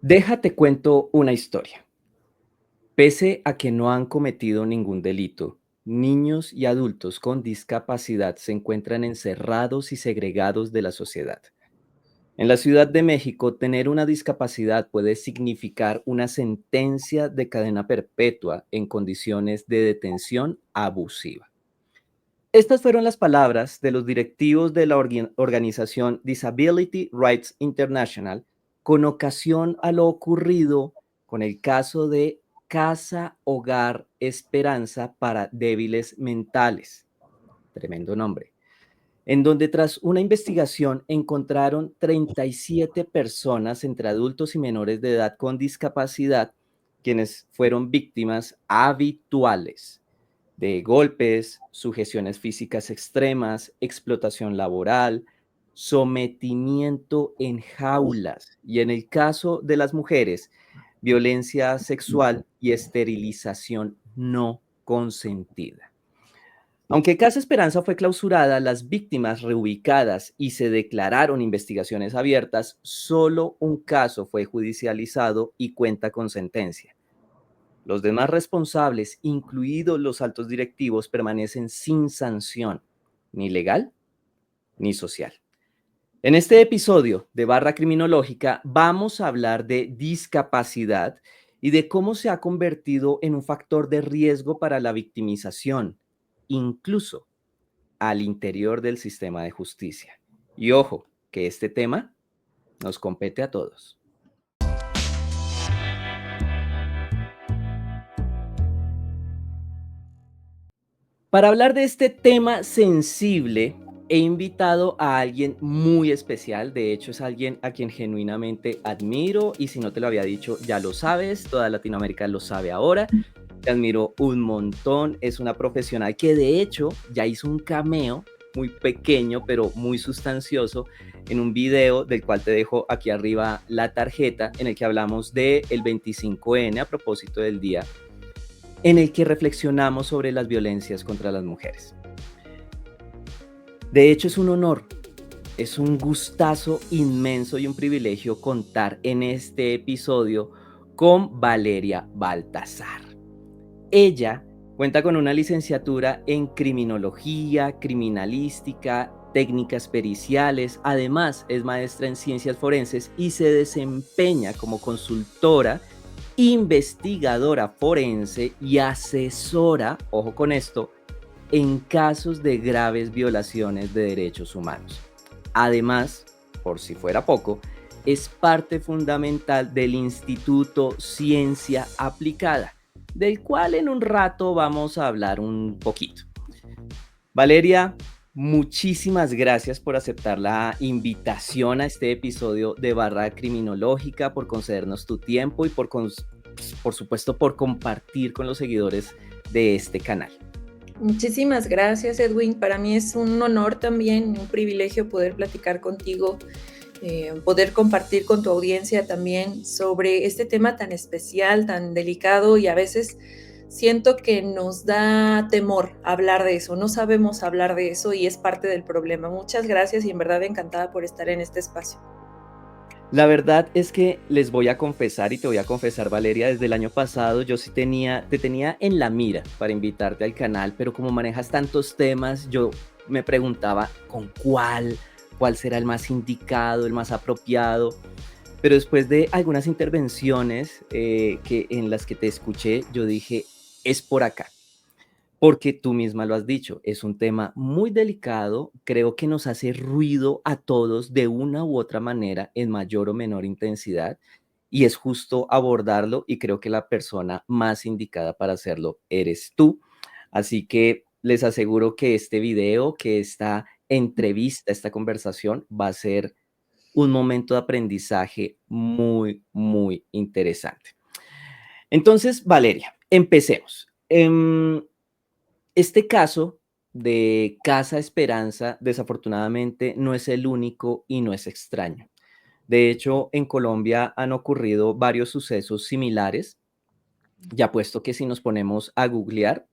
Déjate cuento una historia. Pese a que no han cometido ningún delito, niños y adultos con discapacidad se encuentran encerrados y segregados de la sociedad. En la Ciudad de México, tener una discapacidad puede significar una sentencia de cadena perpetua en condiciones de detención abusiva. Estas fueron las palabras de los directivos de la organización Disability Rights International con ocasión a lo ocurrido con el caso de Casa Hogar Esperanza para débiles mentales, tremendo nombre, en donde tras una investigación encontraron 37 personas entre adultos y menores de edad con discapacidad, quienes fueron víctimas habituales de golpes, sujeciones físicas extremas, explotación laboral, sometimiento en jaulas y, en el caso de las mujeres, violencia sexual y esterilización no consentida. Aunque Casa Esperanza fue clausurada, las víctimas reubicadas y se declararon investigaciones abiertas, solo un caso fue judicializado y cuenta con sentencia. Los demás responsables, incluidos los altos directivos, permanecen sin sanción, ni legal ni social. En este episodio de Barra Criminológica vamos a hablar de discapacidad y de cómo se ha convertido en un factor de riesgo para la victimización, incluso al interior del sistema de justicia. Y ojo, que este tema nos compete a todos. Para hablar de este tema sensible, he invitado a alguien muy especial. De hecho, es alguien a quien genuinamente admiro, y si no te lo había dicho, ya lo sabes, toda Latinoamérica lo sabe ahora. Te admiro un montón. Es una profesional que de hecho ya hizo un cameo muy pequeño, pero muy sustancioso, en un video del cual te dejo aquí arriba la tarjeta, en el que hablamos del 25N a propósito del día, en el que reflexionamos sobre las violencias contra las mujeres. De hecho, es un honor, es un gustazo inmenso y un privilegio contar en este episodio con Valeria Baltazar. Ella cuenta con una licenciatura en criminología, criminalística, técnicas periciales. Además, es maestra en ciencias forenses y se desempeña como consultora, investigadora forense y asesora, ojo con esto, en casos de graves violaciones de derechos humanos. Además, por si fuera poco, es parte fundamental del Instituto Ciencia Aplicada, del cual en un rato vamos a hablar un poquito. Valeria, muchísimas gracias por aceptar la invitación a este episodio de Barra Criminológica, por concedernos tu tiempo y por supuesto, por compartir con los seguidores de este canal. Muchísimas gracias, Edwin. Para mí es un honor también, un privilegio poder platicar contigo, poder compartir con tu audiencia también sobre este tema tan especial, tan delicado, y a veces siento que nos da temor hablar de eso, no sabemos hablar de eso y es parte del problema. Muchas gracias y en verdad encantada por estar en este espacio. La verdad es que les voy a confesar y te voy a confesar, Valeria, desde el año pasado yo sí te tenía en la mira para invitarte al canal, pero como manejas tantos temas, yo me preguntaba con cuál será el más indicado, el más apropiado. Pero después de algunas intervenciones en las que te escuché, yo dije, es por acá. Porque tú misma lo has dicho, es un tema muy delicado, creo que nos hace ruido a todos de una u otra manera, en mayor o menor intensidad, y es justo abordarlo, y creo que la persona más indicada para hacerlo eres tú. Así que les aseguro que este video, que esta entrevista, esta conversación va a ser un momento de aprendizaje muy, muy interesante. Entonces, Valeria, empecemos. Este caso de Casa Esperanza, desafortunadamente, no es el único y no es extraño. De hecho, en Colombia han ocurrido varios sucesos similares, ya puesto que si nos ponemos a googlear,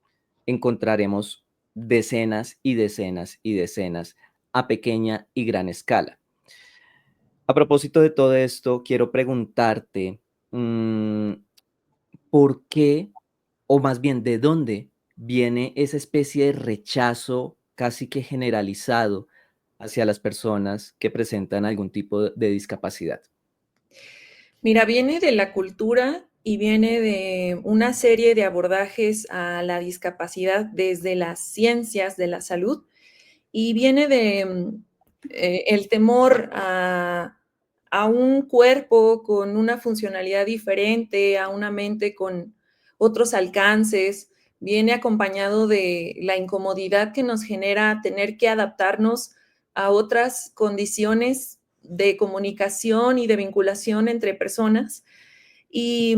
encontraremos decenas y decenas y decenas a pequeña y gran escala. A propósito de todo esto, quiero preguntarte, mm, ¿por qué, o más bien de dónde viene esa especie de rechazo casi que generalizado hacia las personas que presentan algún tipo de discapacidad? Mira, viene de la cultura y viene de una serie de abordajes a la discapacidad desde las ciencias de la salud y viene de el temor a un cuerpo con una funcionalidad diferente, a una mente con otros alcances, viene acompañado de la incomodidad que nos genera tener que adaptarnos a otras condiciones de comunicación y de vinculación entre personas. Y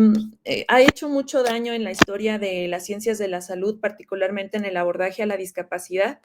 ha hecho mucho daño en la historia de las ciencias de la salud, particularmente en el abordaje a la discapacidad.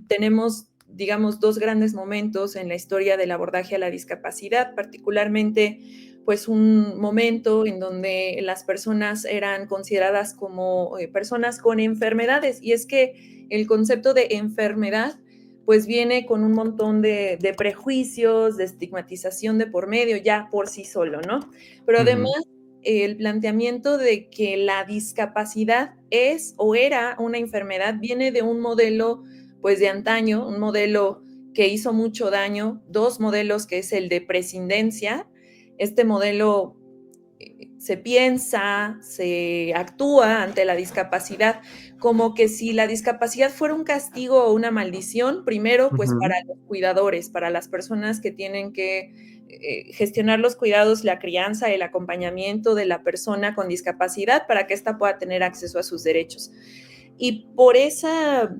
Tenemos, digamos, dos grandes momentos en la historia del abordaje a la discapacidad, particularmente pues un momento en donde las personas eran consideradas como personas con enfermedades, y es que el concepto de enfermedad pues viene con un montón de prejuicios, de estigmatización de por medio ya por sí solo, ¿no? Pero además Ujú, el planteamiento de que la discapacidad es o era una enfermedad viene de un modelo pues de antaño, un modelo que hizo mucho daño, dos modelos que es el de prescindencia. Este modelo se piensa, se actúa ante la discapacidad como que si la discapacidad fuera un castigo o una maldición, primero pues para ujú. los cuidadores, para las personas que tienen que gestionar los cuidados, la crianza, el acompañamiento de la persona con discapacidad para que ésta pueda tener acceso a sus derechos. Y por esa,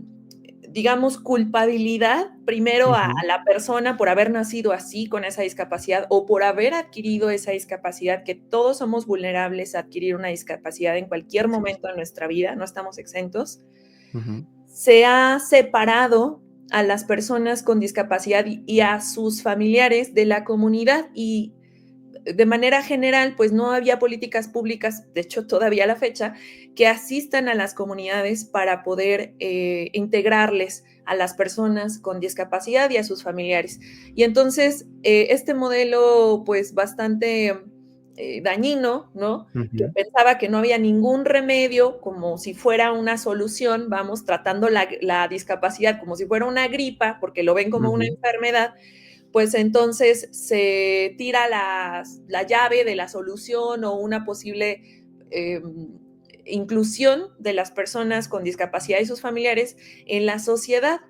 digamos, culpabilidad, primero a Ujú, la persona por haber nacido así, con esa discapacidad, o por haber adquirido esa discapacidad, que todos somos vulnerables a adquirir una discapacidad en cualquier así es. momento de nuestra vida, no estamos exentos, Ujú, se ha separado a las personas con discapacidad y a sus familiares de la comunidad, y de manera general, pues no había políticas públicas, de hecho todavía a la fecha, que asistan a las comunidades para poder integrarles a las personas con discapacidad y a sus familiares. Y entonces, este modelo, pues bastante dañino, ¿no? Que ujú. pensaba que no había ningún remedio, como si fuera una solución, vamos, tratando la discapacidad como si fuera una gripa, porque lo ven como una Ujú, enfermedad, pues entonces se tira la llave de la solución o una posible inclusión de las personas con discapacidad y sus familiares en la sociedad.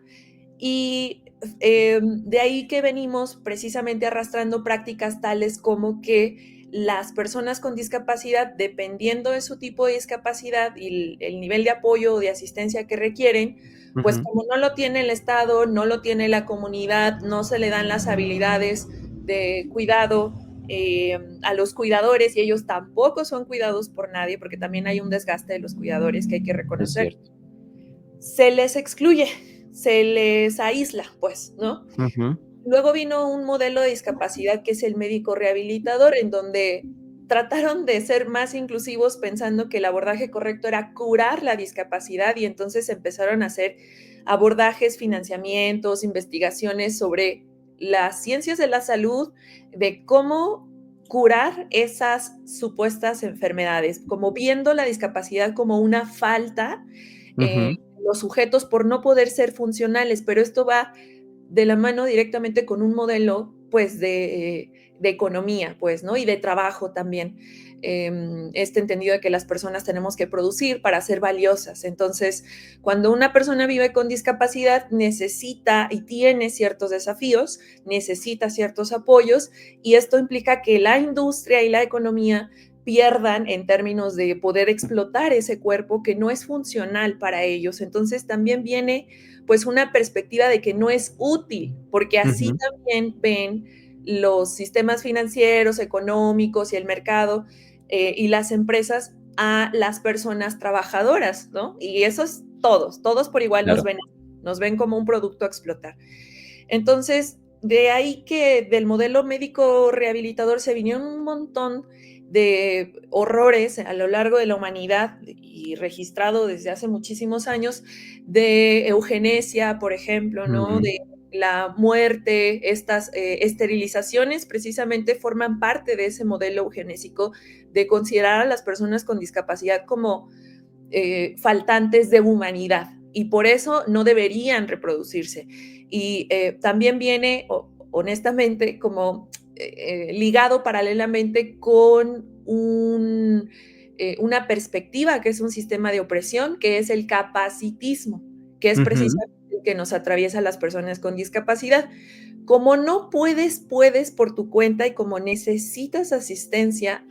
Y de ahí que venimos precisamente arrastrando prácticas tales como que las personas con discapacidad, dependiendo de su tipo de discapacidad y el nivel de apoyo o de asistencia que requieren, pues ujú. como no lo tiene el Estado, no lo tiene la comunidad, no se le dan las habilidades de cuidado a los cuidadores, y ellos tampoco son cuidados por nadie, porque también hay un desgaste de los cuidadores que hay que Es reconocer, cierto. se les excluye, se les aísla, pues, ¿no? Ujú, Luego vino un modelo de discapacidad que es el médico rehabilitador, en donde trataron de ser más inclusivos pensando que el abordaje correcto era curar la discapacidad, y entonces empezaron a hacer abordajes, financiamientos, investigaciones sobre las ciencias de la salud, de cómo curar esas supuestas enfermedades, como viendo la discapacidad como una falta ujú. los sujetos por no poder ser funcionales, pero esto va de la mano directamente con un modelo, pues, de economía, pues, ¿no? Y de trabajo también. Este entendido de que las personas tenemos que producir para ser valiosas. Entonces, cuando una persona vive con discapacidad, necesita y tiene ciertos desafíos, necesita ciertos apoyos, y esto implica que la industria y la economía pierdan en términos de poder explotar ese cuerpo que no es funcional para ellos. Entonces, también viene pues una perspectiva de que no es útil, porque así Ujú, también ven los sistemas financieros, económicos y el mercado y las empresas a las personas trabajadoras, ¿no? Y eso es todos, todos por igual claro. nos ven como un producto a explotar. Entonces, de ahí que del modelo médico rehabilitador se vinieron un montón de horrores a lo largo de la humanidad y registrado desde hace muchísimos años de eugenesia, por ejemplo, ¿no? Ujú, la muerte, estas esterilizaciones precisamente forman parte de ese modelo eugenésico de considerar a las personas con discapacidad como faltantes de humanidad y por eso no deberían reproducirse. Y también viene, honestamente, como ligado paralelamente con una perspectiva que es un sistema de opresión, que es el capacitismo, que es Ujú. precisamente el que nos atraviesa a las personas con discapacidad. Como no puedes por tu cuenta y como necesitas asistencia,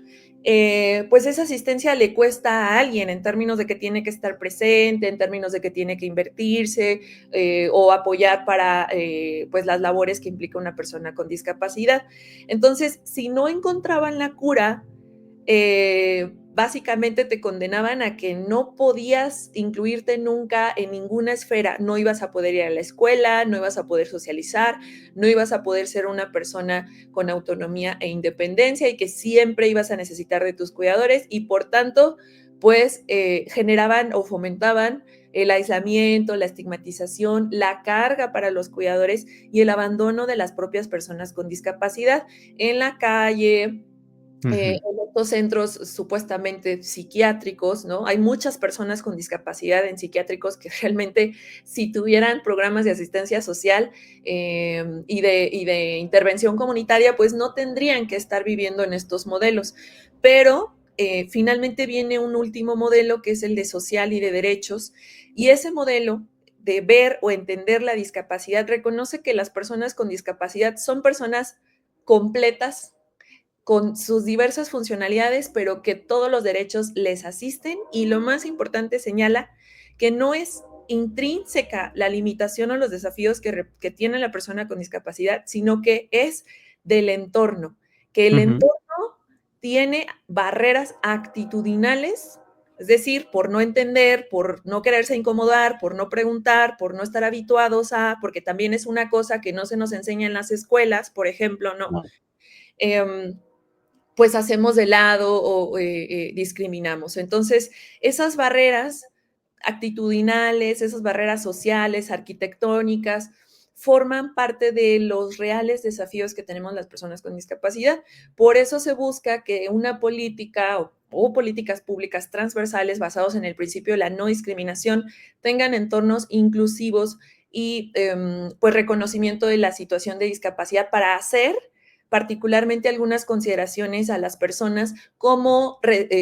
pues esa asistencia le cuesta a alguien en términos de que tiene que estar presente, en términos de que tiene que invertirse o apoyar para pues las labores que implica una persona con discapacidad. Entonces, si no encontraban la cura, básicamente te condenaban a que no podías incluirte nunca en ninguna esfera, no ibas a poder ir a la escuela, no ibas a poder socializar, no ibas a poder ser una persona con autonomía e independencia y que siempre ibas a necesitar de tus cuidadores y por tanto, pues generaban o fomentaban el aislamiento, la estigmatización, la carga para los cuidadores y el abandono de las propias personas con discapacidad en la calle, en Ujú. estos centros supuestamente psiquiátricos, ¿no? Hay muchas personas con discapacidad en psiquiátricos que realmente si tuvieran programas de asistencia social y de intervención comunitaria, pues no tendrían que estar viviendo en estos modelos. Pero finalmente viene un último modelo que es el de social y de derechos, y ese modelo de ver o entender la discapacidad reconoce que las personas con discapacidad son personas completas con sus diversas funcionalidades, pero que todos los derechos les asisten y lo más importante señala que no es intrínseca la limitación o los desafíos que tiene la persona con discapacidad, sino que es del entorno, que el Ujú. entorno tiene barreras actitudinales, es decir, por no entender, por no quererse incomodar, por no preguntar, por no estar habituados a, porque también es una cosa que no se nos enseña en las escuelas, por ejemplo, ¿no? No. Pues hacemos de lado o discriminamos. Entonces, esas barreras actitudinales, esas barreras sociales, arquitectónicas, forman parte de los reales desafíos que tenemos las personas con discapacidad. Por eso se busca que una política o políticas públicas transversales basados en el principio de la no discriminación tengan entornos inclusivos y pues reconocimiento de la situación de discapacidad para hacer particularmente algunas consideraciones a las personas como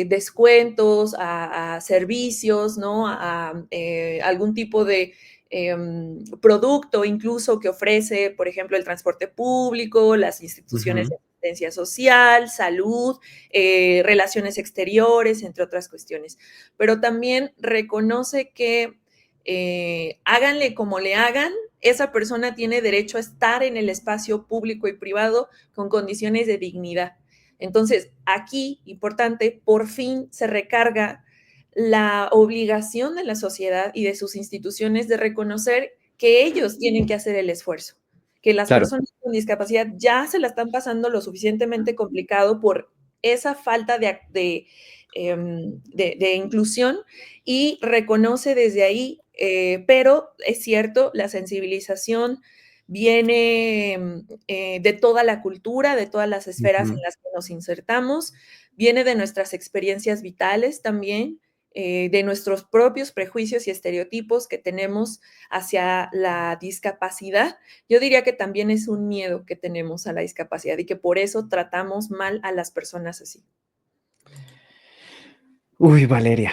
descuentos a servicios, ¿no? A algún tipo de producto incluso que ofrece, por ejemplo, el transporte público, las instituciones Ujú. de asistencia social, salud, relaciones exteriores, entre otras cuestiones. Pero también reconoce que háganle como le hagan, esa persona tiene derecho a estar en el espacio público y privado con condiciones de dignidad. Entonces, aquí, importante, por fin se recarga la obligación de la sociedad y de sus instituciones de reconocer que ellos tienen que hacer el esfuerzo, que las Claro. personas con discapacidad ya se la están pasando lo suficientemente complicado por esa falta de inclusión y reconoce desde ahí, pero es cierto, la sensibilización viene de toda la cultura, de todas las esferas en Ujú. las que nos insertamos, viene de nuestras experiencias vitales también, de nuestros propios prejuicios y estereotipos que tenemos hacia la discapacidad. Yo diría que también es un miedo que tenemos a la discapacidad y que por eso tratamos mal a las personas así. Uy, Valeria,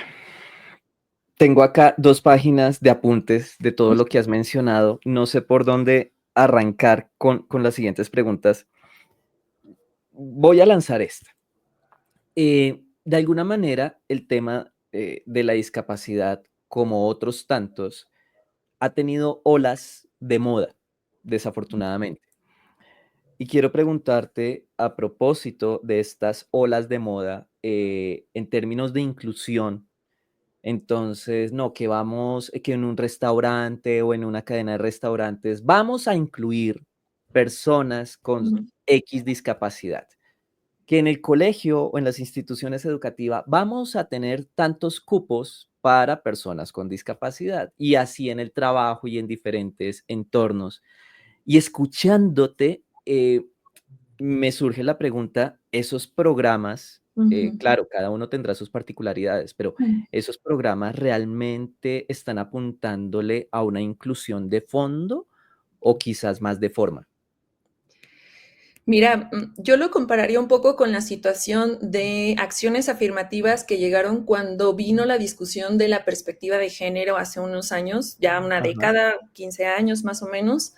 tengo acá 2 páginas de apuntes de todo lo que has mencionado. No sé por dónde arrancar con las siguientes preguntas. Voy a lanzar esta. De alguna manera, el tema, de la discapacidad, como otros tantos, ha tenido olas de moda, desafortunadamente. Y quiero preguntarte a propósito de estas olas de moda, en términos de inclusión. Entonces, no, que vamos, que en un restaurante o en una cadena de restaurantes vamos a incluir personas con Ujú. X discapacidad, que en el colegio o en las instituciones educativas vamos a tener tantos cupos para personas con discapacidad y así en el trabajo y en diferentes entornos. Y escuchándote, me surge la pregunta, esos programas, Ujú. claro, cada uno tendrá sus particularidades, pero Mm. ¿esos programas realmente están apuntándole a una inclusión de fondo o quizás más de forma? Mira, yo lo compararía un poco con la situación de acciones afirmativas que llegaron cuando vino la discusión de la perspectiva de género hace unos años, ya una Ajá. década, 15 años más o menos,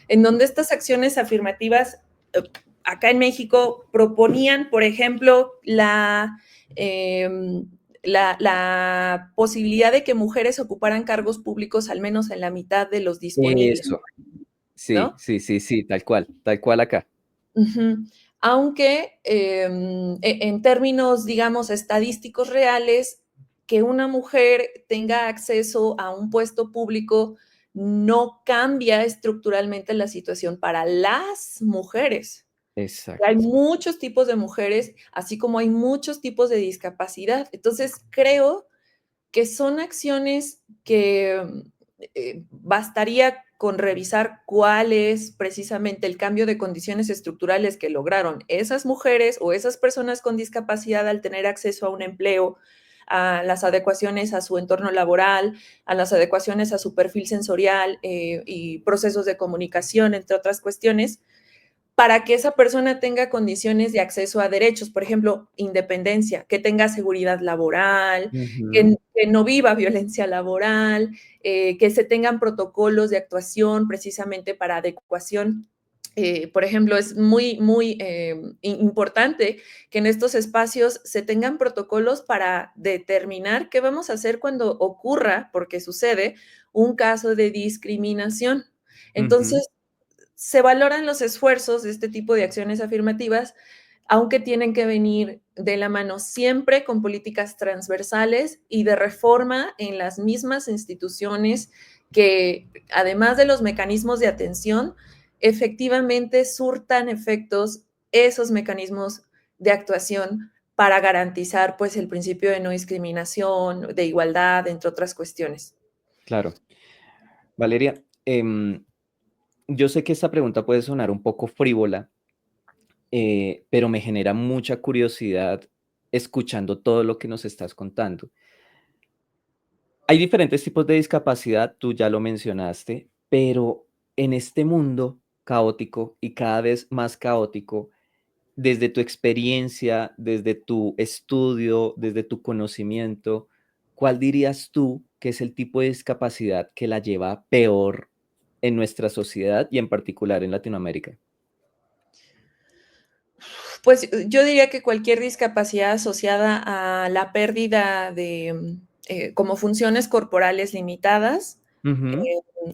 en donde estas acciones afirmativas, acá en México proponían, por ejemplo, em, la posibilidad de que mujeres ocuparan cargos públicos al menos en la mitad de los disponibles, Eso. Sí, ¿no? sí, sí, sí, tal cual acá. Ujú. Aunque, en términos, digamos, estadísticos reales, que una mujer tenga acceso a un puesto público no cambia estructuralmente la situación para las mujeres. Hay Exacto, muchos tipos de mujeres, así como hay muchos tipos de discapacidad. Entonces, creo que son acciones que bastaría con revisar cuál es precisamente el cambio de condiciones estructurales que lograron esas mujeres o esas personas con discapacidad al tener acceso a un empleo, a las adecuaciones a su entorno laboral, a las adecuaciones a su perfil sensorial y procesos de comunicación, entre otras cuestiones, para que esa persona tenga condiciones de acceso a derechos, por ejemplo, independencia, que tenga seguridad laboral, ujú, que no viva violencia laboral, que se tengan protocolos de actuación precisamente para adecuación. Por ejemplo, es muy importante que en estos espacios se tengan protocolos para determinar qué vamos a hacer cuando ocurra, porque sucede, un caso de discriminación. ujú, Entonces, se valoran los esfuerzos de este tipo de acciones afirmativas, aunque tienen que venir de la mano siempre con políticas transversales y de reforma en las mismas instituciones que, además de los mecanismos de atención, efectivamente surtan efectos esos mecanismos de actuación para garantizar pues el principio de no discriminación, de igualdad, entre otras cuestiones. claro. Valeria, yo sé que esta pregunta puede sonar un poco frívola, pero me genera mucha curiosidad escuchando todo lo que nos estás contando. Hay diferentes tipos de discapacidad, tú ya lo mencionaste, pero en este mundo caótico y cada vez más caótico, desde tu experiencia, desde tu estudio, desde tu conocimiento, ¿cuál dirías tú que es el tipo de discapacidad que la lleva peor en nuestra sociedad y en particular en Latinoamérica? Pues yo diría que cualquier discapacidad asociada a la pérdida de como funciones corporales limitadas. Ujú,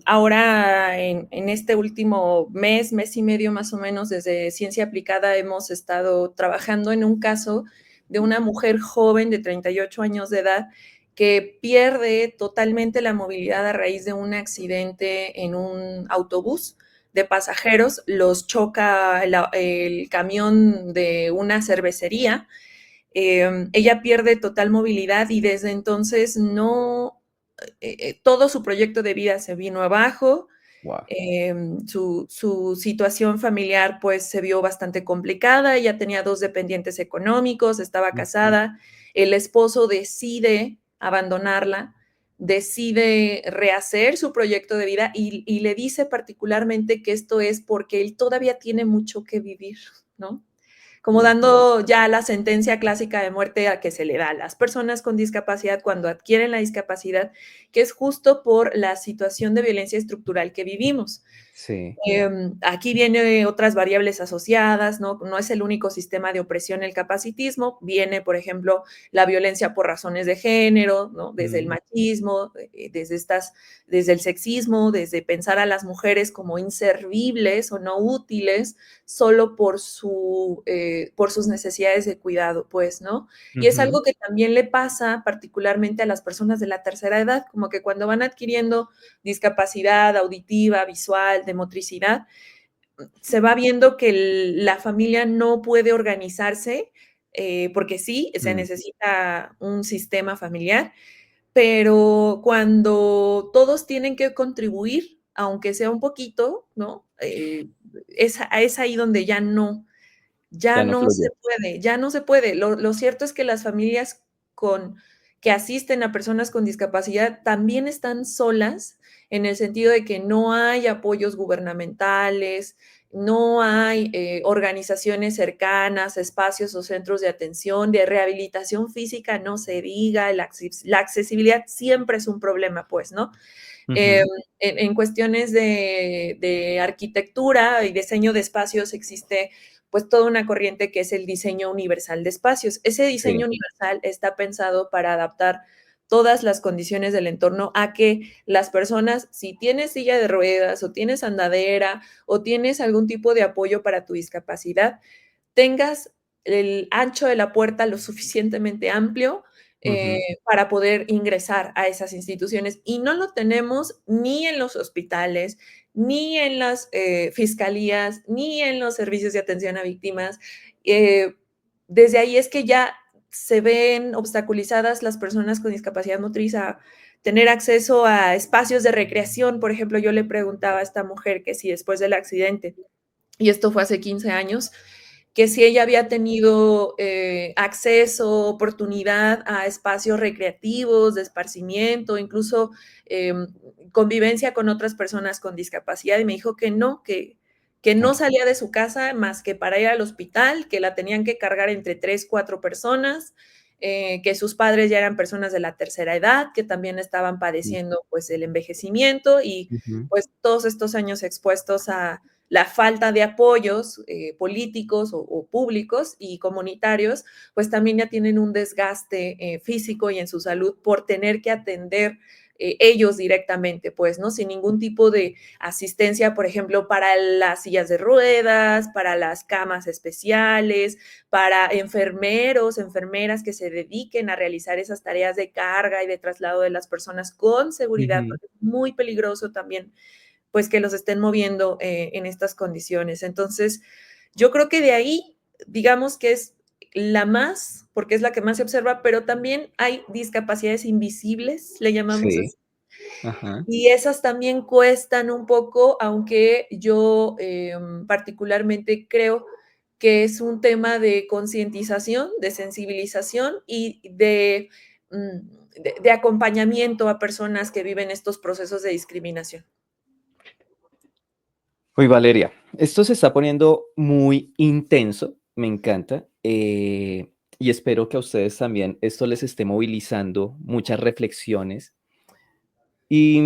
Ahora, en este último mes y medio más o menos, desde Ciencia Aplicada hemos estado trabajando en un caso de una mujer joven de 38 años de edad que pierde totalmente la movilidad a raíz de un accidente en un autobús de pasajeros, los choca el camión de una cervecería. Ella pierde total movilidad y desde entonces no, todo su proyecto de vida se vino abajo. guau, Su situación familiar pues se vio bastante complicada. Ella tenía dos dependientes económicos, estaba ujú, casada. El esposo decide abandonarla, decide rehacer su proyecto de vida y le dice particularmente que esto es porque él todavía tiene mucho que vivir, ¿no? Como ujú, dando ya la sentencia clásica de muerte a que se le da a las personas con discapacidad cuando adquieren la discapacidad, que es justo por la situación de violencia estructural que vivimos. sí, Aquí viene otras variables asociadas, ¿no? No es el único sistema de opresión el capacitismo, viene, por ejemplo, la violencia por razones de género, ¿no? Desde el mm, machismo, desde el sexismo, desde pensar a las mujeres como inservibles o no útiles solo por sus necesidades de cuidado, pues, ¿no? Y es ujú, algo que también le pasa particularmente a las personas de la tercera edad, como que cuando van adquiriendo discapacidad auditiva, visual, de motricidad, se va viendo que la familia no puede organizarse, porque sí, se mm, necesita un sistema familiar, pero cuando todos tienen que contribuir aunque sea un poquito, ¿no? Es ahí donde Ya ya no no se fluye. puede, ya no se puede. Lo cierto es que las familias que asisten a personas con discapacidad también están solas en el sentido de que no hay apoyos gubernamentales, no hay organizaciones cercanas, espacios o centros de atención, de rehabilitación física, no se diga, la accesibilidad siempre es un problema, pues, ¿no? Eh, Ujú. en cuestiones de arquitectura y diseño de espacios existe pues toda una corriente que es el diseño universal de espacios. Ese Sí. diseño universal está pensado para adaptar todas las condiciones del entorno a que las personas, si tienes silla de ruedas o tienes andadera o tienes algún tipo de apoyo para tu discapacidad, tengas el ancho de la puerta lo suficientemente amplio Ujú. para poder ingresar a esas instituciones. Y no lo tenemos ni en los hospitales, ni en las fiscalías, ni en los servicios de atención a víctimas. Eh, Desde ahí es que ya se ven obstaculizadas las personas con discapacidad motriz a tener acceso a espacios de recreación. Por ejemplo, yo le preguntaba a esta mujer que si después del accidente, y esto fue hace 15 años, que si ella había tenido acceso, oportunidad a espacios recreativos, de esparcimiento, incluso eh, convivencia con otras personas con discapacidad, y me dijo que no Claro. salía de su casa más que para ir al hospital, que la tenían que cargar entre 3, 4 personas, que sus padres ya eran personas de la tercera edad, que también estaban Mm. padeciendo pues el envejecimiento y Ujú. pues todos estos años expuestos a la falta de apoyos políticos o públicos y comunitarios, pues también ya tienen un desgaste físico y en su salud por tener que atender ellos directamente, pues, ¿no? Sin ningún tipo de asistencia, por ejemplo, para las sillas de ruedas, para las camas especiales, para enfermeros, enfermeras que se dediquen a realizar esas tareas de carga y de traslado de las personas con seguridad, Ujú. porque es muy peligroso también pues que los estén moviendo en estas condiciones. Entonces, yo creo que de ahí, digamos que es la más, porque es la que más se observa, pero también hay discapacidades invisibles, le llamamos Sí. así, Ajá. y esas también cuestan un poco, aunque yo particularmente creo que es un tema de concientización, de sensibilización y de acompañamiento a personas que viven estos procesos de discriminación. Uy, Valeria, esto se está poniendo muy intenso, me encanta, y espero que a ustedes también esto les esté movilizando muchas reflexiones. Y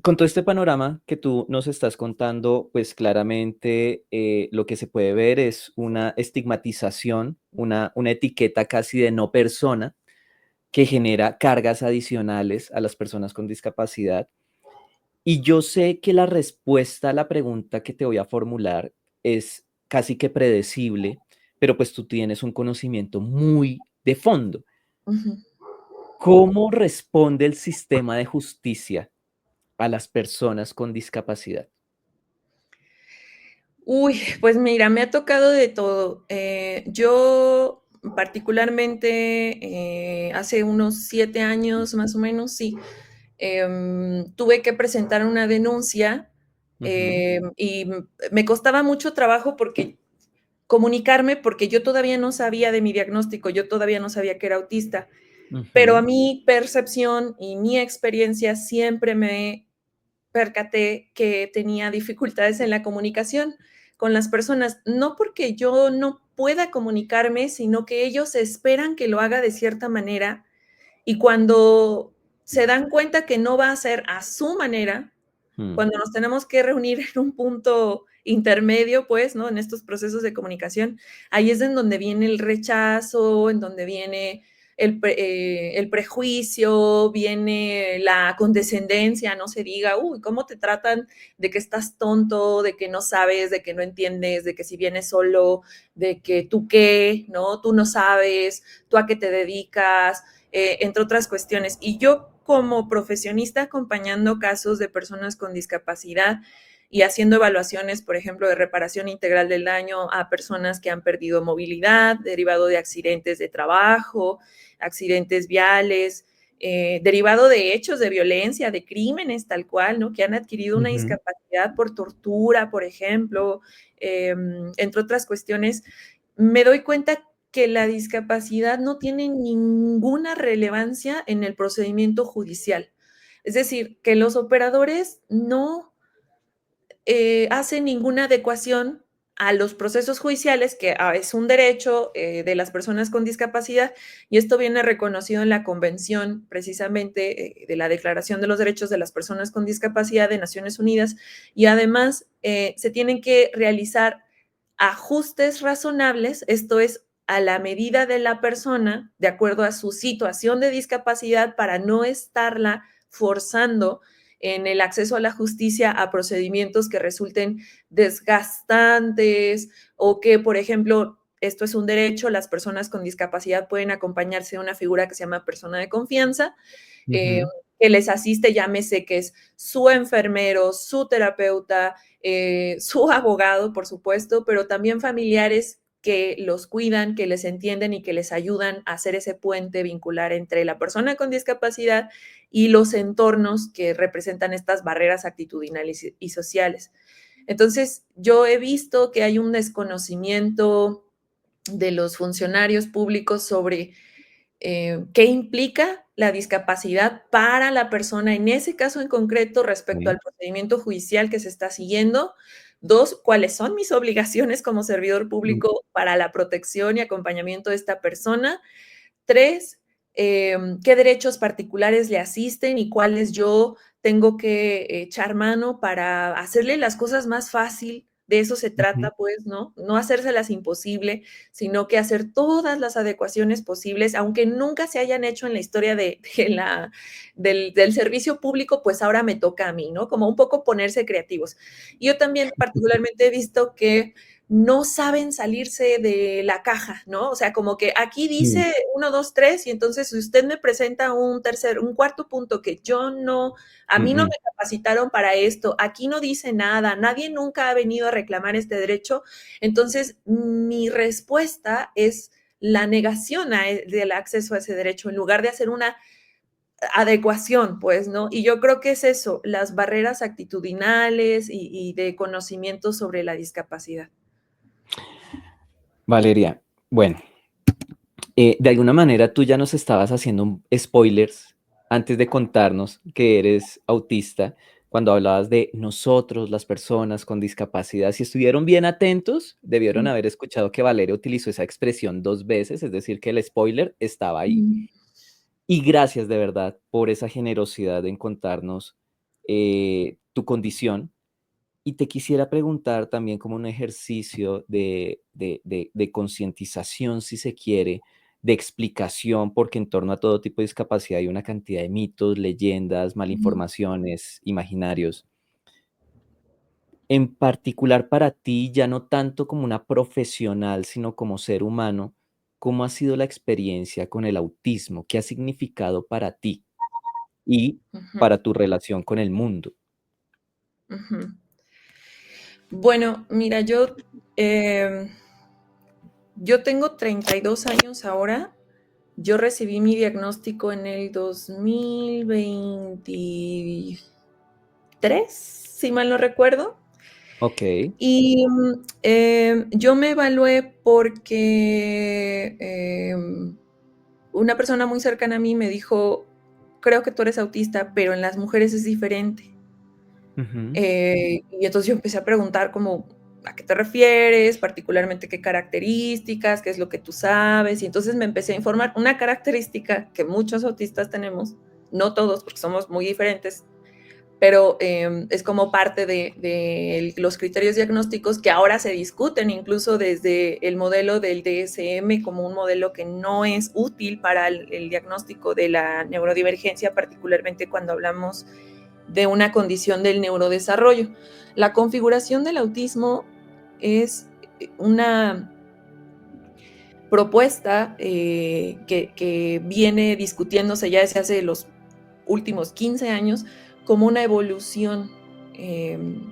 con todo este panorama que tú nos estás contando, pues claramente lo que se puede ver es una estigmatización, una etiqueta casi de no persona que genera cargas adicionales a las personas con discapacidad. Y yo sé que la respuesta a la pregunta que te voy a formular es casi que predecible, pero pues tú tienes un conocimiento muy de fondo. Ujú. ¿Cómo responde el sistema de justicia a las personas con discapacidad? Uy, pues mira, me ha tocado de todo. Yo particularmente hace unos 7 años más o menos, sí, tuve que presentar una denuncia Ujú. y me costaba mucho trabajo porque comunicarme porque yo todavía no sabía de mi diagnóstico, yo todavía no sabía que era autista, pero a Ujú. mi percepción y mi experiencia siempre me percaté que tenía dificultades en la comunicación con las personas, no porque yo no pueda comunicarme, sino que ellos esperan que lo haga de cierta manera y cuando se dan cuenta que no va a ser a su manera, Mm. cuando nos tenemos que reunir en un punto intermedio, pues, ¿no? En estos procesos de comunicación, ahí es en donde viene el rechazo, en donde viene el prejuicio, viene la condescendencia, no se diga, uy, ¿cómo te tratan de que estás tonto, de que no sabes, de que no entiendes, de que si vienes solo, de que tú qué, ¿no? Tú no sabes, tú a qué te dedicas, entre otras cuestiones. Y yo como profesionista acompañando casos de personas con discapacidad y haciendo evaluaciones, por ejemplo, de reparación integral del daño a personas que han perdido movilidad derivado de accidentes de trabajo, accidentes viales, derivado de hechos de violencia, de crímenes tal cual, ¿no? Que han adquirido una discapacidad por tortura, por ejemplo, entre otras cuestiones, me doy cuenta que la discapacidad no tiene ninguna relevancia en el procedimiento judicial. Es decir, que los operadores no hacen ninguna adecuación a los procesos judiciales, que es un derecho de las personas con discapacidad, y esto viene reconocido en la Convención precisamente de la Declaración de los Derechos de las Personas con Discapacidad de Naciones Unidas, y además se tienen que realizar ajustes razonables, esto es, a la medida de la persona, de acuerdo a su situación de discapacidad, para no estarla forzando en el acceso a la justicia a procedimientos que resulten desgastantes o que, por ejemplo, esto es un derecho, las personas con discapacidad pueden acompañarse de una figura que se llama persona de confianza, que les asiste, llámese que es su enfermero, su terapeuta, su abogado, por supuesto, pero también familiares que los cuidan, que les entienden y que les ayudan a hacer ese puente vincular entre la persona con discapacidad y los entornos que representan estas barreras actitudinales y sociales. Entonces, yo he visto que hay un desconocimiento de los funcionarios públicos sobre qué implica la discapacidad para la persona, en ese caso en concreto, respecto al procedimiento judicial que se está siguiendo. 2, cuáles son mis obligaciones como servidor público para la protección y acompañamiento de esta persona. 3, qué derechos particulares le asisten y cuáles yo tengo que echar mano para hacerle las cosas más fácil. De eso se trata, pues, ¿no? No hacérselas imposible, sino que hacer todas las adecuaciones posibles, aunque nunca se hayan hecho en la historia del servicio público, pues ahora me toca a mí, ¿no? Como un poco ponerse creativos. Yo también particularmente he visto que no saben salirse de la caja, ¿no? O sea, como que aquí dice 1, 2, 3, y entonces si usted me presenta un cuarto punto que yo no, a mí no me capacitaron para esto, aquí no dice nada, nadie nunca ha venido a reclamar este derecho, entonces mi respuesta es la negación del acceso a ese derecho, en lugar de hacer una adecuación, pues, ¿no? Y yo creo que es eso, las barreras actitudinales y de conocimiento sobre la discapacidad. Valeria, bueno, de alguna manera tú ya nos estabas haciendo spoilers antes de contarnos que eres autista, cuando hablabas de nosotros, las personas con discapacidad. Si estuvieron bien atentos, debieron haber escuchado que Valeria utilizó esa expresión 2 veces, es decir, que el spoiler estaba ahí. Y gracias de verdad por esa generosidad en contarnos tu condición. Y te quisiera preguntar también como un ejercicio de concientización, si se quiere, de explicación, porque en torno a todo tipo de discapacidad hay una cantidad de mitos, leyendas, malinformaciones, imaginarios. En particular para ti, ya no tanto como una profesional, sino como ser humano, ¿cómo ha sido la experiencia con el autismo? ¿Qué ha significado para ti y Ujú, para tu relación con el mundo? ujú. Bueno, mira, yo tengo 32 años ahora. Yo recibí mi diagnóstico en el 2023, si mal no recuerdo. Okey. Y yo me evalué porque una persona muy cercana a mí me dijo, creo que tú eres autista, pero en las mujeres es diferente. Ujú. Y entonces yo empecé a preguntar como, ¿a qué te refieres? Particularmente, ¿qué características? ¿Qué es lo que tú sabes? Y entonces me empecé a informar. Una característica que muchos autistas tenemos, no todos, porque somos muy diferentes, pero es como parte de los criterios diagnósticos que ahora se discuten incluso desde el modelo del DSM como un modelo que no es útil para el diagnóstico de la neurodivergencia, particularmente cuando hablamos de una condición del neurodesarrollo. La configuración del autismo es una propuesta que viene discutiéndose ya desde hace los últimos 15 años como una evolución.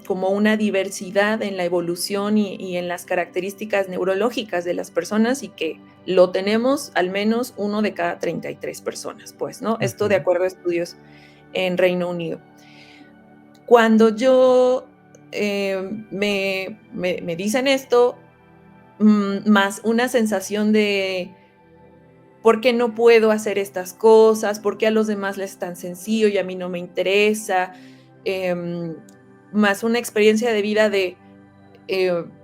como una diversidad en la evolución y en las características neurológicas de las personas y que lo tenemos al menos 1 de cada 33 personas, pues, ¿no? Esto de Ujú. acuerdo a estudios en Reino Unido. Cuando yo me dicen esto, más una sensación de ¿por qué no puedo hacer estas cosas? ¿Por qué a los demás les es tan sencillo y a mí no me interesa? Em, Más una experiencia de vida de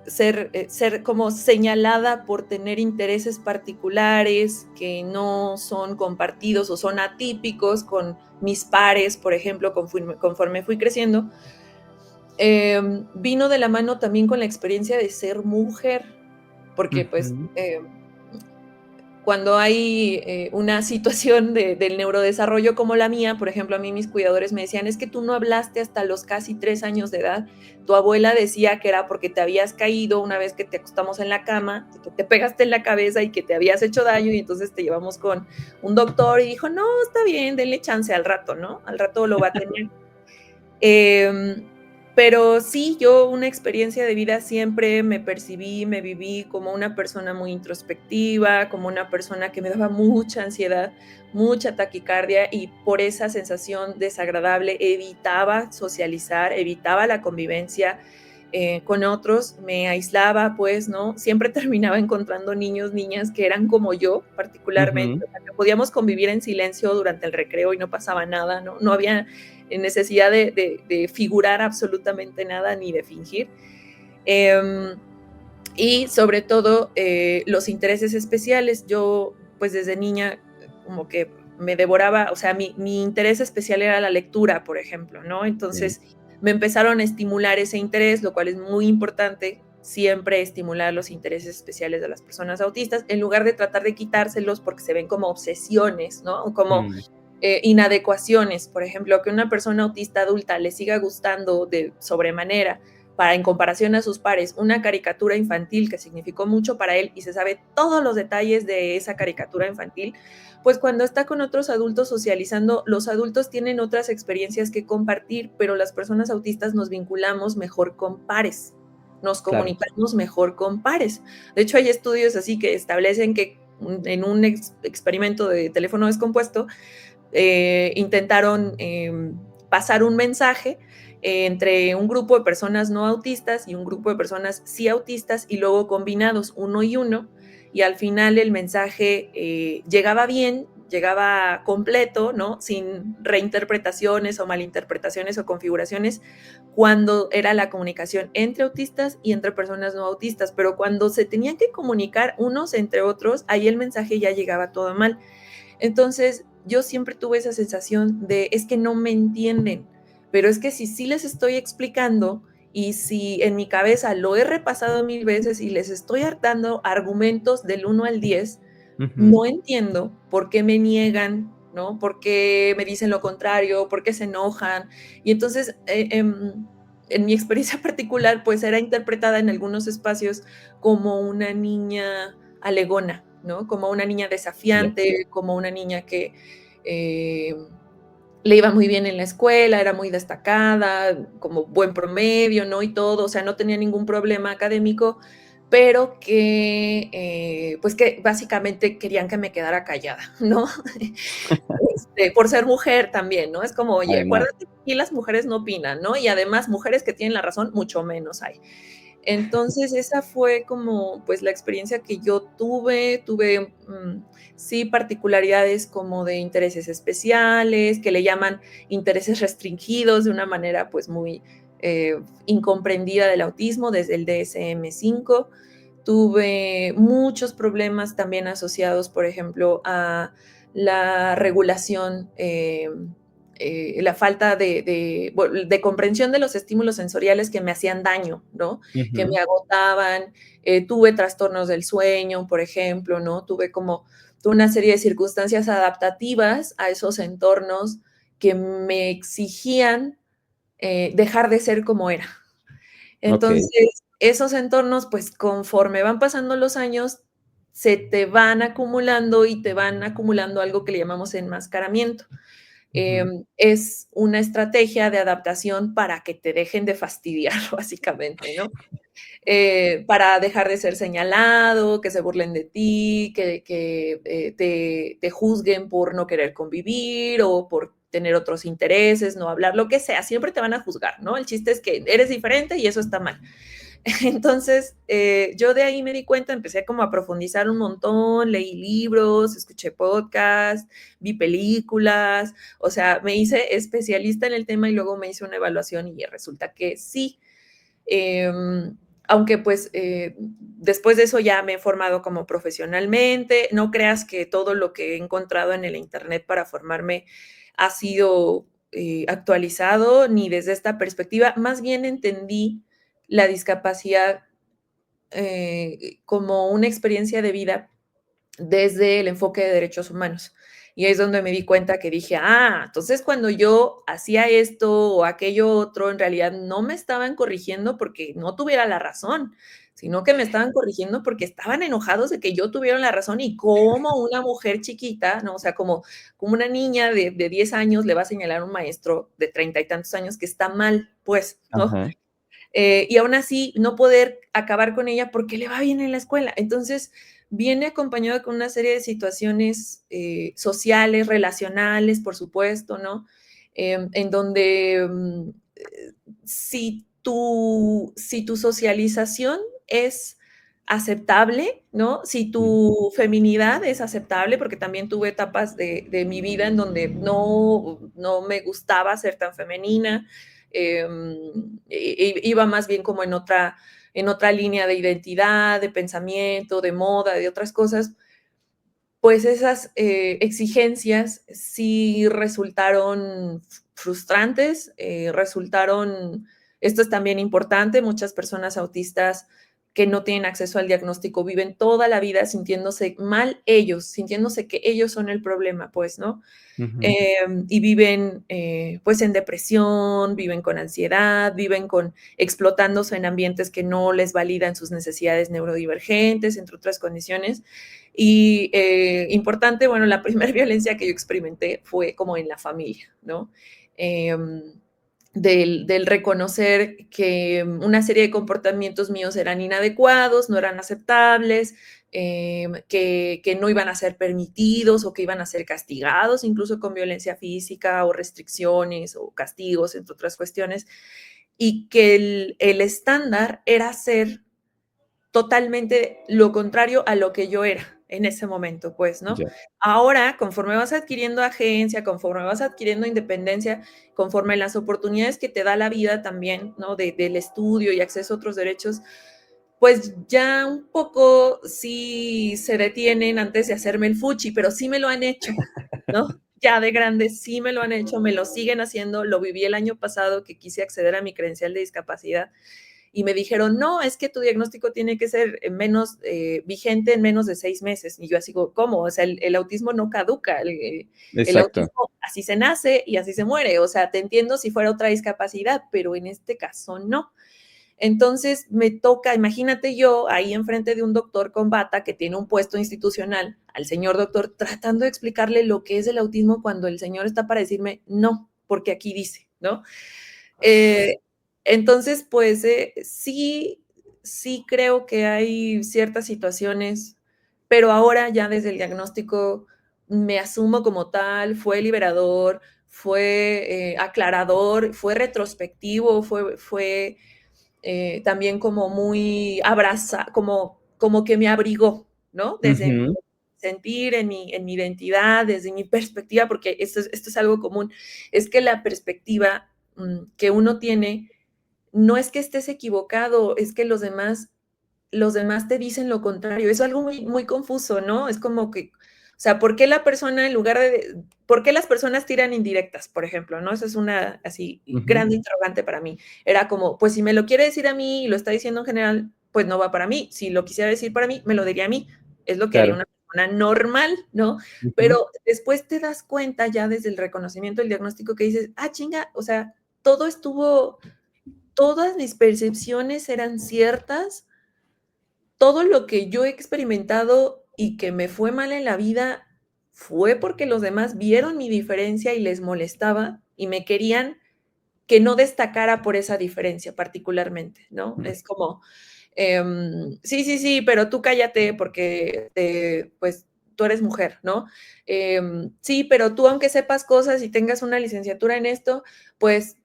ser como señalada por tener intereses particulares que no son compartidos o son atípicos con mis pares, por ejemplo, conforme fui creciendo, vino de la mano también con la experiencia de ser mujer, porque pues Ujú. cuando hay una situación del neurodesarrollo como la mía, por ejemplo, a mí mis cuidadores me decían, es que tú no hablaste hasta los casi 3 años de edad. Tu abuela decía que era porque te habías caído una vez que te acostamos en la cama, que te pegaste en la cabeza y que te habías hecho daño y entonces te llevamos con un doctor y dijo, no, está bien, denle chance al rato, ¿no? Al rato lo va a tener. Em, pero sí, yo una experiencia de vida siempre me percibí, me viví como una persona muy introspectiva, como una persona que me daba mucha ansiedad, mucha taquicardia y por esa sensación desagradable evitaba socializar, evitaba la convivencia con otros, me aislaba, pues, ¿no? Siempre terminaba encontrando niños, niñas que eran como yo, particularmente, Ujú. o sea, que podíamos convivir en silencio durante el recreo y no pasaba nada, ¿no? No había necesidad de figurar absolutamente nada ni de fingir. Y sobre todo los intereses especiales. Yo, pues desde niña, como que me devoraba, o sea, mi interés especial era la lectura, por ejemplo, ¿no? Sí. Entonces me empezaron a estimular ese interés, lo cual es muy importante, siempre estimular los intereses especiales de las personas autistas, en lugar de tratar de quitárselos porque se ven como obsesiones, ¿no? Como Mm. inadecuaciones, por ejemplo, que una persona autista adulta le siga gustando de sobremanera para en comparación a sus pares una caricatura infantil que significó mucho para él y se sabe todos los detalles de esa caricatura infantil, pues cuando está con otros adultos socializando, los adultos tienen otras experiencias que compartir, pero las personas autistas nos vinculamos mejor con pares, nos Claro. comunicamos mejor con pares. De hecho, hay estudios así que establecen que en un experimento de teléfono descompuesto, intentaron pasar un mensaje entre un grupo de personas no autistas y un grupo de personas sí autistas y luego combinados uno y uno, y al final el mensaje llegaba bien, llegaba completo, ¿no? Sin reinterpretaciones o malinterpretaciones o configuraciones cuando era la comunicación entre autistas y entre personas no autistas, pero cuando se tenían que comunicar unos entre otros, ahí el mensaje ya llegaba todo mal. Entonces, yo siempre tuve esa sensación de, es que no me entienden, pero es que si sí les estoy explicando y si en mi cabeza lo he repasado 1000 veces y les estoy dando argumentos del 1 al 10, Ujú. no entiendo por qué me niegan, ¿no? ¿Por qué me dicen lo contrario? ¿Por qué se enojan? Y entonces, en mi experiencia particular, pues era interpretada en algunos espacios como una niña alegona, ¿no? Como una niña Ya. desafiante, como una niña que eh, le iba muy bien en la escuela, era muy destacada, como buen promedio, ¿no? Y todo, o sea, no tenía ningún problema académico, pero que, pues que básicamente querían que me quedara callada, ¿no? Por ser mujer también, ¿no? Es como, oye, Además. acuérdate que aquí las mujeres no opinan, ¿no? Y además, mujeres que tienen la razón, mucho menos hay. Entonces, esa fue como, pues, la experiencia que yo tuve, sí, particularidades como de intereses especiales, que le llaman intereses restringidos de una manera, pues, muy incomprendida del autismo desde el DSM-5. Tuve muchos problemas también asociados, por ejemplo, a la regulación, la falta de comprensión de los estímulos sensoriales que me hacían daño, ¿no? Que me Ujú. agotaban, tuve trastornos del sueño, por ejemplo, ¿no? Tuve una serie de circunstancias adaptativas a esos entornos que me exigían dejar de ser como era. Okey. Entonces, esos entornos, pues, conforme van pasando los años, se te van acumulando y te van acumulando algo que le llamamos enmascaramiento. Ujú. es una estrategia de adaptación para que te dejen de fastidiar, básicamente, ¿no? Para dejar de ser señalado, que se burlen de ti, que te juzguen por no querer convivir o por tener otros intereses, no hablar, lo que sea, siempre te van a juzgar, ¿no? El chiste es que eres diferente y eso está mal. Entonces, yo de ahí me di cuenta, empecé como a profundizar un montón, leí libros, escuché podcasts, vi películas, o sea, me hice especialista en el tema y luego me hice una evaluación y resulta que sí. Aunque pues después de eso ya me he formado como profesionalmente, no creas que todo lo que he encontrado en el Internet para formarme ha sido actualizado ni desde esta perspectiva, más bien entendí la discapacidad como una experiencia de vida desde el enfoque de derechos humanos. Y ahí es donde me di cuenta que dije, entonces cuando yo hacía esto o aquello otro, en realidad no me estaban corrigiendo porque no tuviera la razón, sino que me estaban corrigiendo porque estaban enojados de que yo tuviera la razón y como una mujer chiquita, ¿no? O sea, como una niña de 10 años le va a señalar a un maestro de 30 y tantos años que está mal, pues, ¿no? Ajá. Y aún así no poder acabar con ella porque le va bien en la escuela. Entonces, viene acompañado con una serie de situaciones sociales, relacionales, por supuesto, ¿no? En donde si tu socialización es aceptable, ¿no? Si Mm. tu feminidad es aceptable, porque también tuve etapas de mi vida en donde no me gustaba ser tan femenina, iba más bien como en otra línea de identidad, de pensamiento, de moda, de otras cosas, pues esas exigencias sí resultaron frustrantes, esto es también importante, muchas personas autistas que no tienen acceso al diagnóstico viven toda la vida sintiéndose mal ellos, sintiéndose que ellos son el problema, pues, ¿no? Ujú. Y viven pues en depresión, viven con ansiedad, viven explotándose en ambientes que no les validan sus necesidades neurodivergentes, entre otras condiciones. Y importante, bueno, la primera violencia que yo experimenté fue como en la familia, ¿no? Eh, del reconocer que una serie de comportamientos míos eran inadecuados, no eran aceptables, que no iban a ser permitidos o que iban a ser castigados, incluso con violencia física o restricciones o castigos, entre otras cuestiones, y que el estándar era ser totalmente lo contrario a lo que yo era en ese momento, pues, ¿no? Ya. Ahora, conforme vas adquiriendo agencia, conforme vas adquiriendo independencia, conforme las oportunidades que te da la vida también, ¿no? Del estudio y acceso a otros derechos, pues ya un poco sí se detienen antes de hacerme el fuchi, pero sí me lo han hecho, ¿no? Ya de grande sí me lo han hecho, me lo siguen haciendo, lo viví el año pasado que quise acceder a mi credencial de discapacidad y me dijeron, no, es que tu diagnóstico tiene que ser menos vigente en menos de 6 meses. Y yo así, ¿cómo? O sea, el autismo no caduca, el Exacto. autismo así se nace y así se muere. O sea, te entiendo si fuera otra discapacidad, pero en este caso no. Entonces me toca, imagínate yo ahí enfrente de un doctor con bata que tiene un puesto institucional, al señor doctor, tratando de explicarle lo que es el autismo cuando el señor está para decirme, no, porque aquí dice, ¿no? Eh, entonces, pues sí creo que hay ciertas situaciones, pero ahora ya desde el diagnóstico me asumo como tal, fue liberador, fue aclarador, fue retrospectivo, fue también como muy como que me abrigó, ¿no? Desde mi Ujú. sentir, en mi identidad, desde mi perspectiva, porque esto es algo común, es que la perspectiva que uno tiene no es que estés equivocado, es que los demás te dicen lo contrario. Es algo muy, muy confuso, ¿no? Es como que, o sea, ¿por qué la persona en lugar por qué las personas tiran indirectas, por ejemplo, ¿no? Esa es una así Ujú. grande interrogante para mí. Era como, pues si me lo quiere decir a mí y lo está diciendo en general, pues no va para mí. Si lo quisiera decir para mí, me lo diría a mí. Es lo que haría Claro. una persona normal, ¿no? Ujú. Pero después te das cuenta ya desde el reconocimiento del diagnóstico que dices, chinga, o sea, todo estuvo, todas mis percepciones eran ciertas, todo lo que yo he experimentado y que me fue mal en la vida fue porque los demás vieron mi diferencia y les molestaba y me querían que no destacara por esa diferencia particularmente, ¿no? Mm. Es como, sí, sí, sí, pero tú cállate porque, pues, tú eres mujer, ¿no? Sí, pero tú aunque sepas cosas y tengas una licenciatura en esto, pues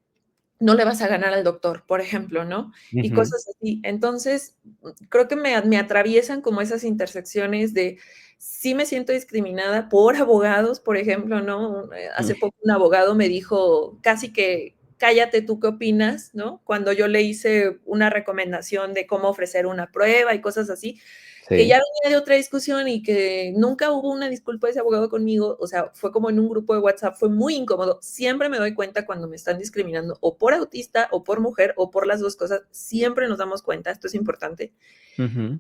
no le vas a ganar al doctor, por ejemplo, ¿no? Y Ujú. cosas así. Entonces, creo que me atraviesan como esas intersecciones de sí me siento discriminada por abogados, por ejemplo, ¿no? Hace Mm. poco un abogado me dijo casi que cállate, ¿tú qué opinas? ¿No? Cuando yo le hice una recomendación de cómo ofrecer una prueba y cosas así, que ya Sí. venía de otra discusión y que nunca hubo una disculpa de ese abogado conmigo, o sea, fue como en un grupo de WhatsApp, fue muy incómodo. Siempre me doy cuenta cuando me están discriminando o por autista o por mujer o por las dos cosas, siempre nos damos cuenta, esto es importante. Ujú.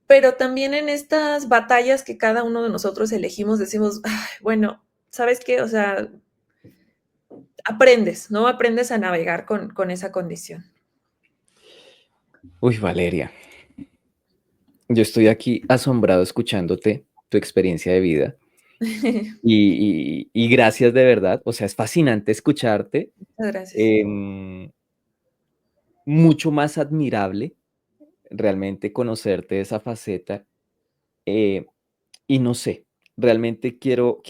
Pero también en estas batallas que cada uno de nosotros elegimos, decimos, "Ay, bueno, ¿sabes qué? O sea, aprendes, ¿no? Aprendes a navegar con esa condición". Uy, Valeria, yo estoy aquí asombrado escuchándote, tu experiencia de vida. Y gracias de verdad, o sea, es fascinante escucharte, Muchas gracias. em, mucho más admirable realmente conocerte esa faceta, eh, y no sé, realmente quiero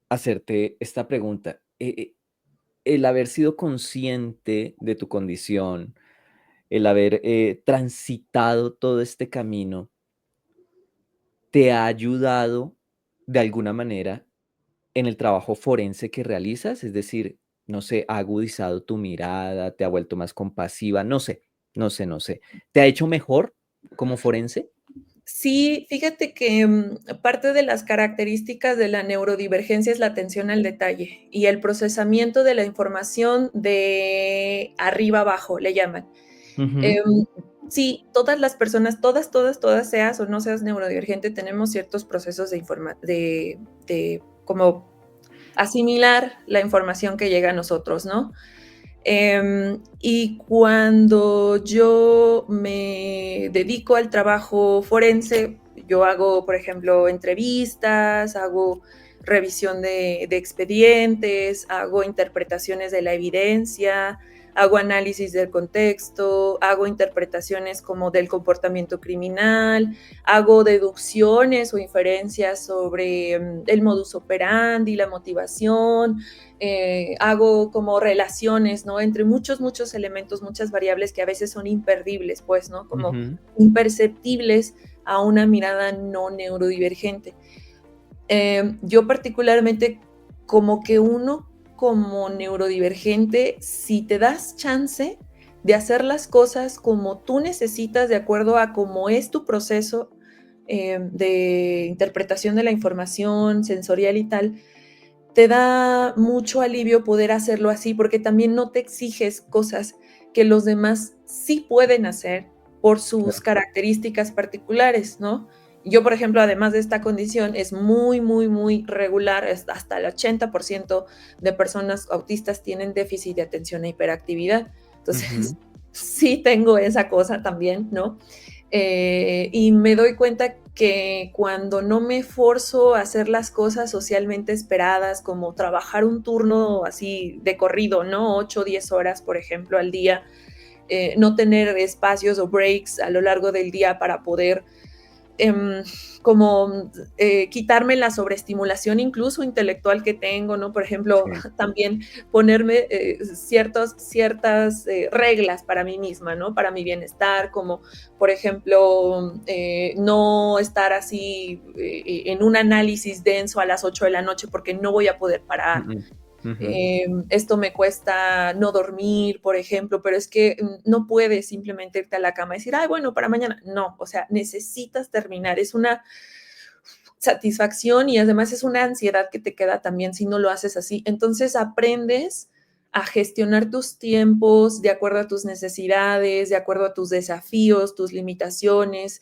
hacerte esta pregunta, el haber sido consciente de tu condición, el haber, transitado todo este camino, ¿te ha ayudado de alguna manera en el trabajo forense que realizas? Es decir, no sé, ¿ha agudizado tu mirada, te ha vuelto más compasiva? No sé. ¿Te ha hecho mejor como forense? Sí, fíjate que, parte de las características de la neurodivergencia es la atención al detalle y el procesamiento de la información de arriba abajo, le llaman. Ujú. Em, sí, todas las personas, todas, seas o no seas neurodivergente, tenemos ciertos procesos de como asimilar la información que llega a nosotros, ¿no? Y cuando yo me dedico al trabajo forense, yo hago, por ejemplo, entrevistas, hago revisión de expedientes, hago interpretaciones de la evidencia, hago análisis del contexto, hago interpretaciones como del comportamiento criminal, hago deducciones o inferencias sobre el modus operandi, la motivación, hago como relaciones, ¿no? Entre muchos elementos, muchas variables que a veces son imperdibles, pues, ¿no? Como Ujú. imperceptibles a una mirada no neurodivergente. Yo particularmente, como que uno como neurodivergente, si te das chance de hacer las cosas como tú necesitas, de acuerdo a cómo es tu proceso de interpretación de la información sensorial y tal, te da mucho alivio poder hacerlo así, porque también no te exiges cosas que los demás sí pueden hacer por sus Claro. características particulares, ¿no? Yo, por ejemplo, además de esta condición, es muy regular, hasta el 80% de personas autistas tienen déficit de atención e hiperactividad. Entonces, Ujú. sí tengo esa cosa también, ¿no? Y me doy cuenta que cuando no me forzo a hacer las cosas socialmente esperadas, como trabajar un turno así de corrido, ¿no? 8 o 10 horas, por ejemplo, al día, no tener espacios o breaks a lo largo del día para poder em, como quitarme la sobreestimulación incluso intelectual que tengo, ¿no? Por ejemplo, Sí. también ponerme ciertas reglas para mí misma, ¿no? Para mi bienestar, como por ejemplo, no estar así en un análisis denso a las 8 de la noche porque no voy a poder parar. Mm. Ujú. Esto me cuesta no dormir, por ejemplo, pero es que no puedes simplemente irte a la cama y decir, ay, bueno, para mañana. No, o sea, necesitas terminar. Es una satisfacción y además es una ansiedad que te queda también si no lo haces así. Entonces aprendes a gestionar tus tiempos de acuerdo a tus necesidades, de acuerdo a tus desafíos, tus limitaciones.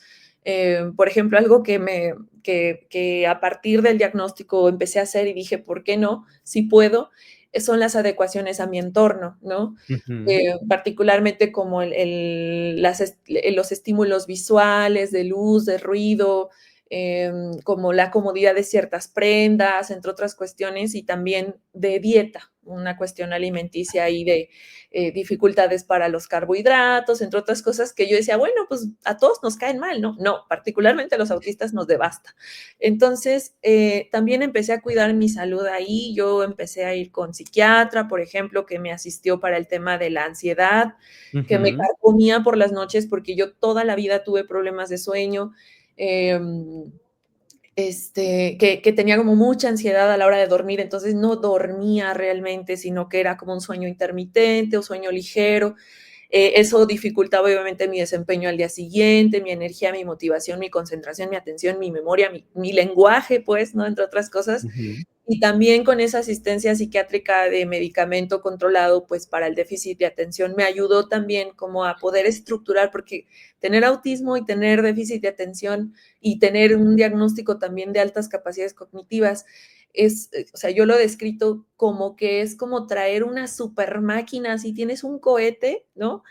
Por ejemplo, algo que a partir del diagnóstico empecé a hacer y dije, ¿por qué no? Si puedo, son las adecuaciones a mi entorno, ¿no? Ujú. Particularmente como los estímulos visuales, de luz, de ruido, como la comodidad de ciertas prendas, entre otras cuestiones, y también de dieta, una cuestión alimenticia y de dificultades para los carbohidratos, entre otras cosas que yo decía, bueno, pues a todos nos caen mal, ¿no? No, particularmente a los autistas nos devasta. Entonces, también empecé a cuidar mi salud ahí, yo empecé a ir con psiquiatra, por ejemplo, que me asistió para el tema de la ansiedad, que me Ujú. carcomía por las noches porque yo toda la vida tuve problemas de sueño. Eh, que tenía como mucha ansiedad a la hora de dormir, entonces no dormía realmente, sino que era como un sueño intermitente o sueño ligero. Eso dificultaba obviamente mi desempeño al día siguiente, mi energía, mi motivación, mi concentración, mi atención, mi memoria, mi lenguaje, pues, ¿no? Entre otras cosas. Ujú. Y también con esa asistencia psiquiátrica de medicamento controlado, pues para el déficit de atención, me ayudó también como a poder estructurar, porque tener autismo y tener déficit de atención y tener un diagnóstico también de altas capacidades cognitivas es, o sea, yo lo he descrito como que es como traer una super máquina, si tienes un cohete, ¿no?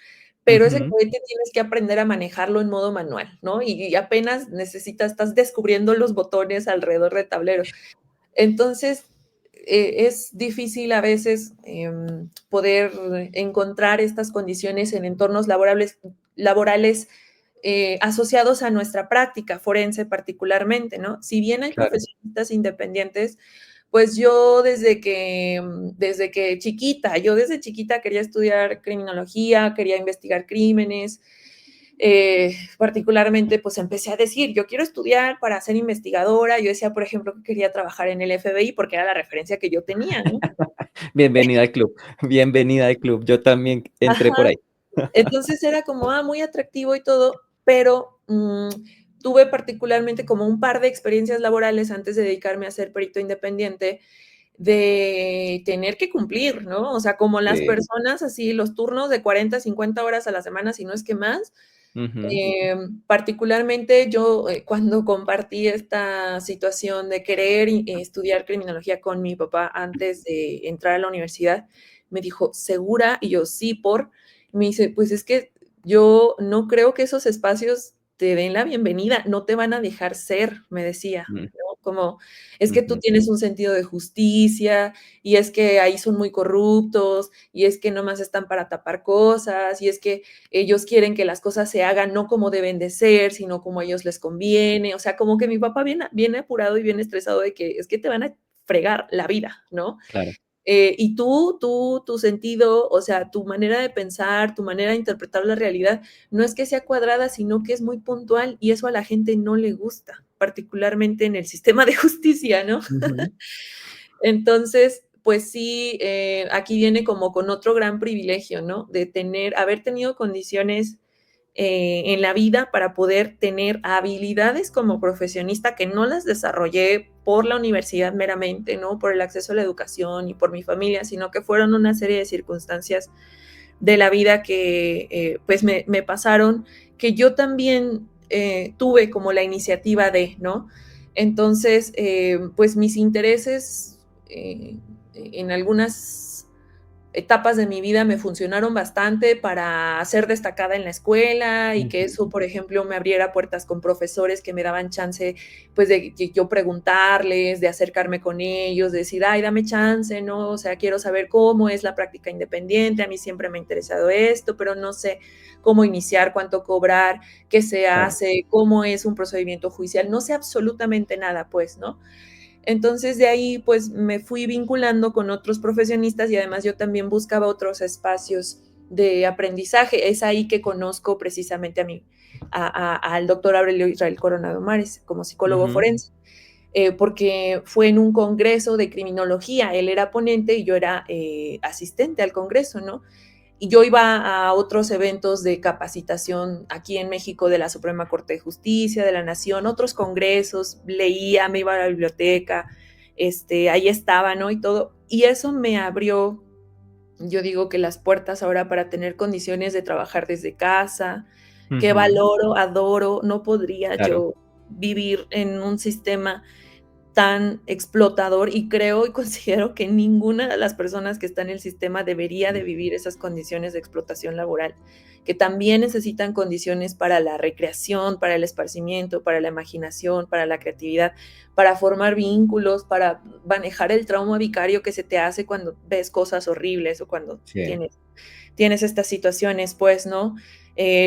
Pero ese Ujú. cohete tienes que aprender a manejarlo en modo manual, ¿no? Y apenas necesitas, estás descubriendo los botones alrededor del tablero. Entonces, es difícil a veces poder encontrar estas condiciones en entornos laborales asociados a nuestra práctica forense particularmente, ¿no? Si bien hay Claro. profesionistas independientes, pues yo yo desde chiquita quería estudiar criminología, quería investigar crímenes, particularmente, pues empecé a decir, yo quiero estudiar para ser investigadora. Yo decía, por ejemplo, que quería trabajar en el FBI porque era la referencia que yo tenía, ¿no? Bienvenida al club, bienvenida al club. Yo también entré por Ajá. ahí. Entonces era como, muy atractivo y todo, pero tuve particularmente como un par de experiencias laborales antes de dedicarme a ser perito independiente, de tener que cumplir, ¿no? O sea, como las Sí. personas así, los turnos de 40, 50 horas a la semana, si no es que más. Ujú. Particularmente yo, cuando compartí esta situación de querer estudiar criminología con mi papá antes de entrar a la universidad, me dijo, ¿segura? Y yo, sí, por. Me dice, pues es que yo no creo que esos espacios te den la bienvenida, no te van a dejar ser, me decía, Mm. ¿no? Como, es que tú Ujú. tienes un sentido de justicia y es que ahí son muy corruptos y es que nomás están para tapar cosas y es que ellos quieren que las cosas se hagan no como deben de ser, sino como a ellos les conviene. O sea, como que mi papá viene apurado y bien estresado de que es que te van a fregar la vida, ¿no? Claro. Y tu sentido, o sea, tu manera de pensar, tu manera de interpretar la realidad, no es que sea cuadrada, sino que es muy puntual y eso a la gente no le gusta, particularmente en el sistema de justicia, ¿no? Ujú. Entonces, pues sí, aquí viene como con otro gran privilegio, ¿no? De haber tenido condiciones en la vida para poder tener habilidades como profesionista que no las desarrollé por la universidad meramente, ¿no? Por el acceso a la educación y por mi familia, sino que fueron una serie de circunstancias de la vida que pues me pasaron, que yo también tuve como la iniciativa de, ¿no? Entonces, pues mis intereses en algunas etapas de mi vida me funcionaron bastante para ser destacada en la escuela y que Ujú. eso, por ejemplo, me abriera puertas con profesores que me daban chance, pues, de que yo preguntarles, de acercarme con ellos, de decir, ay, dame chance, ¿no? O sea, quiero saber cómo es la práctica independiente, a mí siempre me ha interesado esto, pero no sé cómo iniciar, cuánto cobrar, qué se Claro. hace, cómo es un procedimiento judicial, no sé absolutamente nada, pues, ¿no? Entonces de ahí pues me fui vinculando con otros profesionistas y además yo también buscaba otros espacios de aprendizaje. Es ahí que conozco precisamente al doctor Aurelio Israel Coronado Mares como psicólogo Ujú. forense, porque fue en un congreso de criminología. Él era ponente y yo era asistente al congreso, ¿no? Y yo iba a otros eventos de capacitación aquí en México de la Suprema Corte de Justicia, de la Nación, otros congresos, leía, me iba a la biblioteca, ahí estaba, ¿no? Y todo. Y eso me abrió, yo digo que las puertas ahora para tener condiciones de trabajar desde casa, que Ujú. valoro, adoro, no podría Claro. yo vivir en un sistema tan explotador, y creo y considero que ninguna de las personas que está en el sistema debería de vivir esas condiciones de explotación laboral, que también necesitan condiciones para la recreación, para el esparcimiento, para la imaginación, para la creatividad, para formar vínculos, para manejar el trauma vicario que se te hace cuando ves cosas horribles o cuando Sí. tienes estas situaciones, pues, ¿no?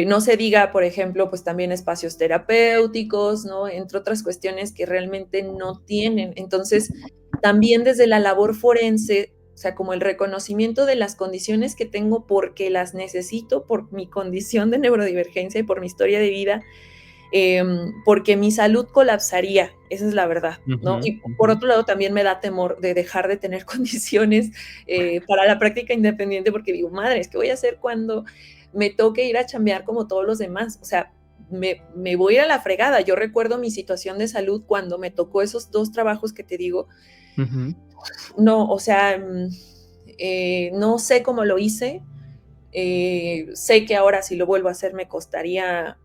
No se diga, por ejemplo, pues también espacios terapéuticos, ¿no? Entre otras cuestiones que realmente no tienen. Entonces, también desde la labor forense, o sea, como el reconocimiento de las condiciones que tengo porque las necesito por mi condición de neurodivergencia y por mi historia de vida, porque mi salud colapsaría, esa es la verdad, ¿no? Ujú, Y por ujú. otro lado, también me da temor de dejar de tener condiciones para la práctica independiente, porque digo, madre, ¿qué voy a hacer cuando me toque ir a chambear como todos los demás? O sea, me voy a ir a la fregada. Yo recuerdo mi situación de salud cuando me tocó esos 2 trabajos que te digo. Ujú. No, o sea, no sé cómo lo hice. Sé que ahora si lo vuelvo a hacer me costaría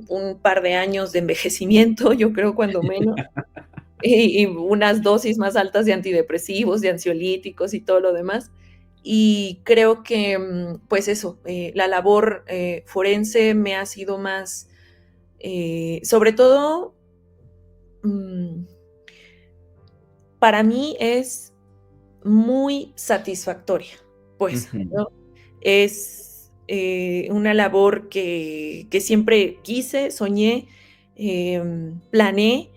un par de años de envejecimiento, yo creo, cuando menos, y unas dosis más altas de antidepresivos, de ansiolíticos y todo lo demás. Y creo que, pues eso, la labor forense me ha sido más, sobre todo, mm, para mí es muy satisfactoria, pues, Ujú. ¿no? Es una labor que siempre quise, soñé, planeé,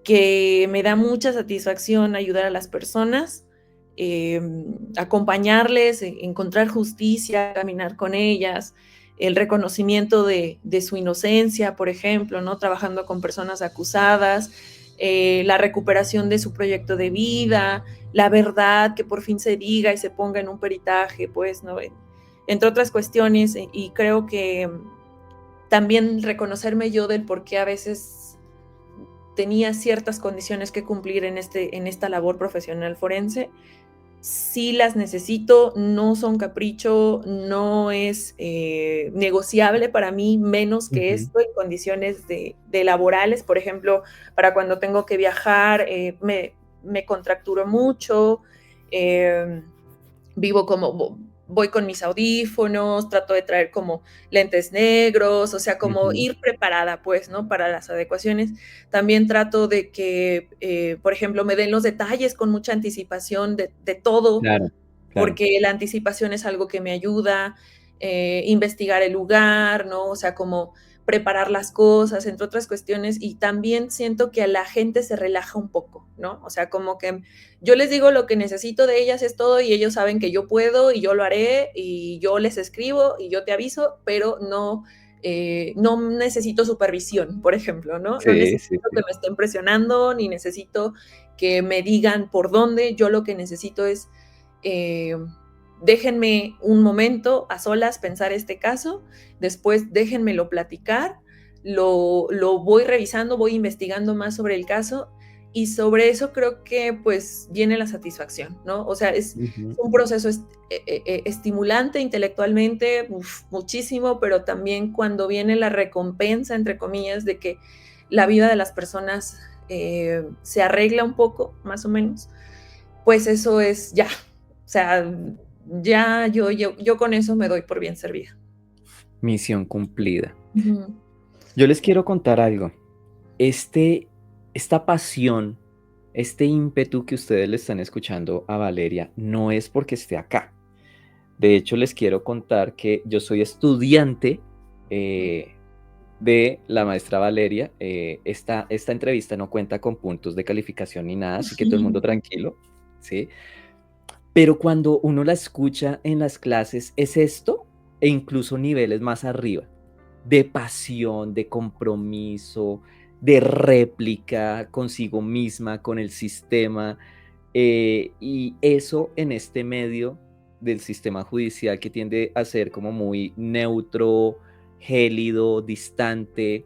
que me da mucha satisfacción ayudar a las personas, acompañarles, encontrar justicia, caminar con ellas, el reconocimiento de su inocencia, por ejemplo, ¿no? Trabajando con personas acusadas, la recuperación de su proyecto de vida, la verdad que por fin se diga y se ponga en un peritaje, pues, ¿no? Entre otras cuestiones, y creo que también reconocerme yo del por qué a veces tenía ciertas condiciones que cumplir en esta labor profesional forense. Sí las necesito, no son capricho, no es negociable para mí, menos que Ujú. esto en condiciones de laborales. Por ejemplo, para cuando tengo que viajar, me contracturo mucho, eh, vivo como, voy con mis audífonos, trato de traer como lentes negros, o sea, como Ujú. ir preparada, pues, ¿no? Para las adecuaciones. También trato de que, por ejemplo, me den los detalles con mucha anticipación de todo, Claro, claro. porque la anticipación es algo que me ayuda, investigar el lugar, ¿no? O sea, como preparar las cosas, entre otras cuestiones, y también siento que a la gente se relaja un poco, ¿no? O sea, como que yo les digo lo que necesito de ellas es todo y ellos saben que yo puedo y yo lo haré y yo les escribo y yo te aviso, pero no, no necesito supervisión, por ejemplo, ¿no? No Sí, necesito sí, que sí. me estén presionando ni necesito que me digan por dónde, yo lo que necesito es eh, déjenme un momento a solas pensar este caso, después déjenmelo platicar, lo voy revisando, voy investigando más sobre el caso y sobre eso creo que pues viene la satisfacción, ¿no? O sea, es Ujú. un proceso estimulante intelectualmente, muchísimo, pero también cuando viene la recompensa, entre comillas, de que la vida de las personas se arregla un poco, más o menos, pues eso es ya, o sea, ya yo con eso me doy por bien servida. Misión cumplida. Ujú. Yo les quiero contar algo. Este, esta pasión, este ímpetu que ustedes le están escuchando a Valeria, no es porque esté acá. De hecho, les quiero contar que yo soy estudiante de la maestra Valeria. Esta entrevista no cuenta con puntos de calificación ni nada, así que todo el mundo tranquilo, ¿sí? Pero cuando uno la escucha en las clases, es esto e incluso niveles más arriba, de pasión, de compromiso, de réplica consigo misma, con el sistema, y eso en este medio del sistema judicial que tiende a ser como muy neutro, gélido, distante,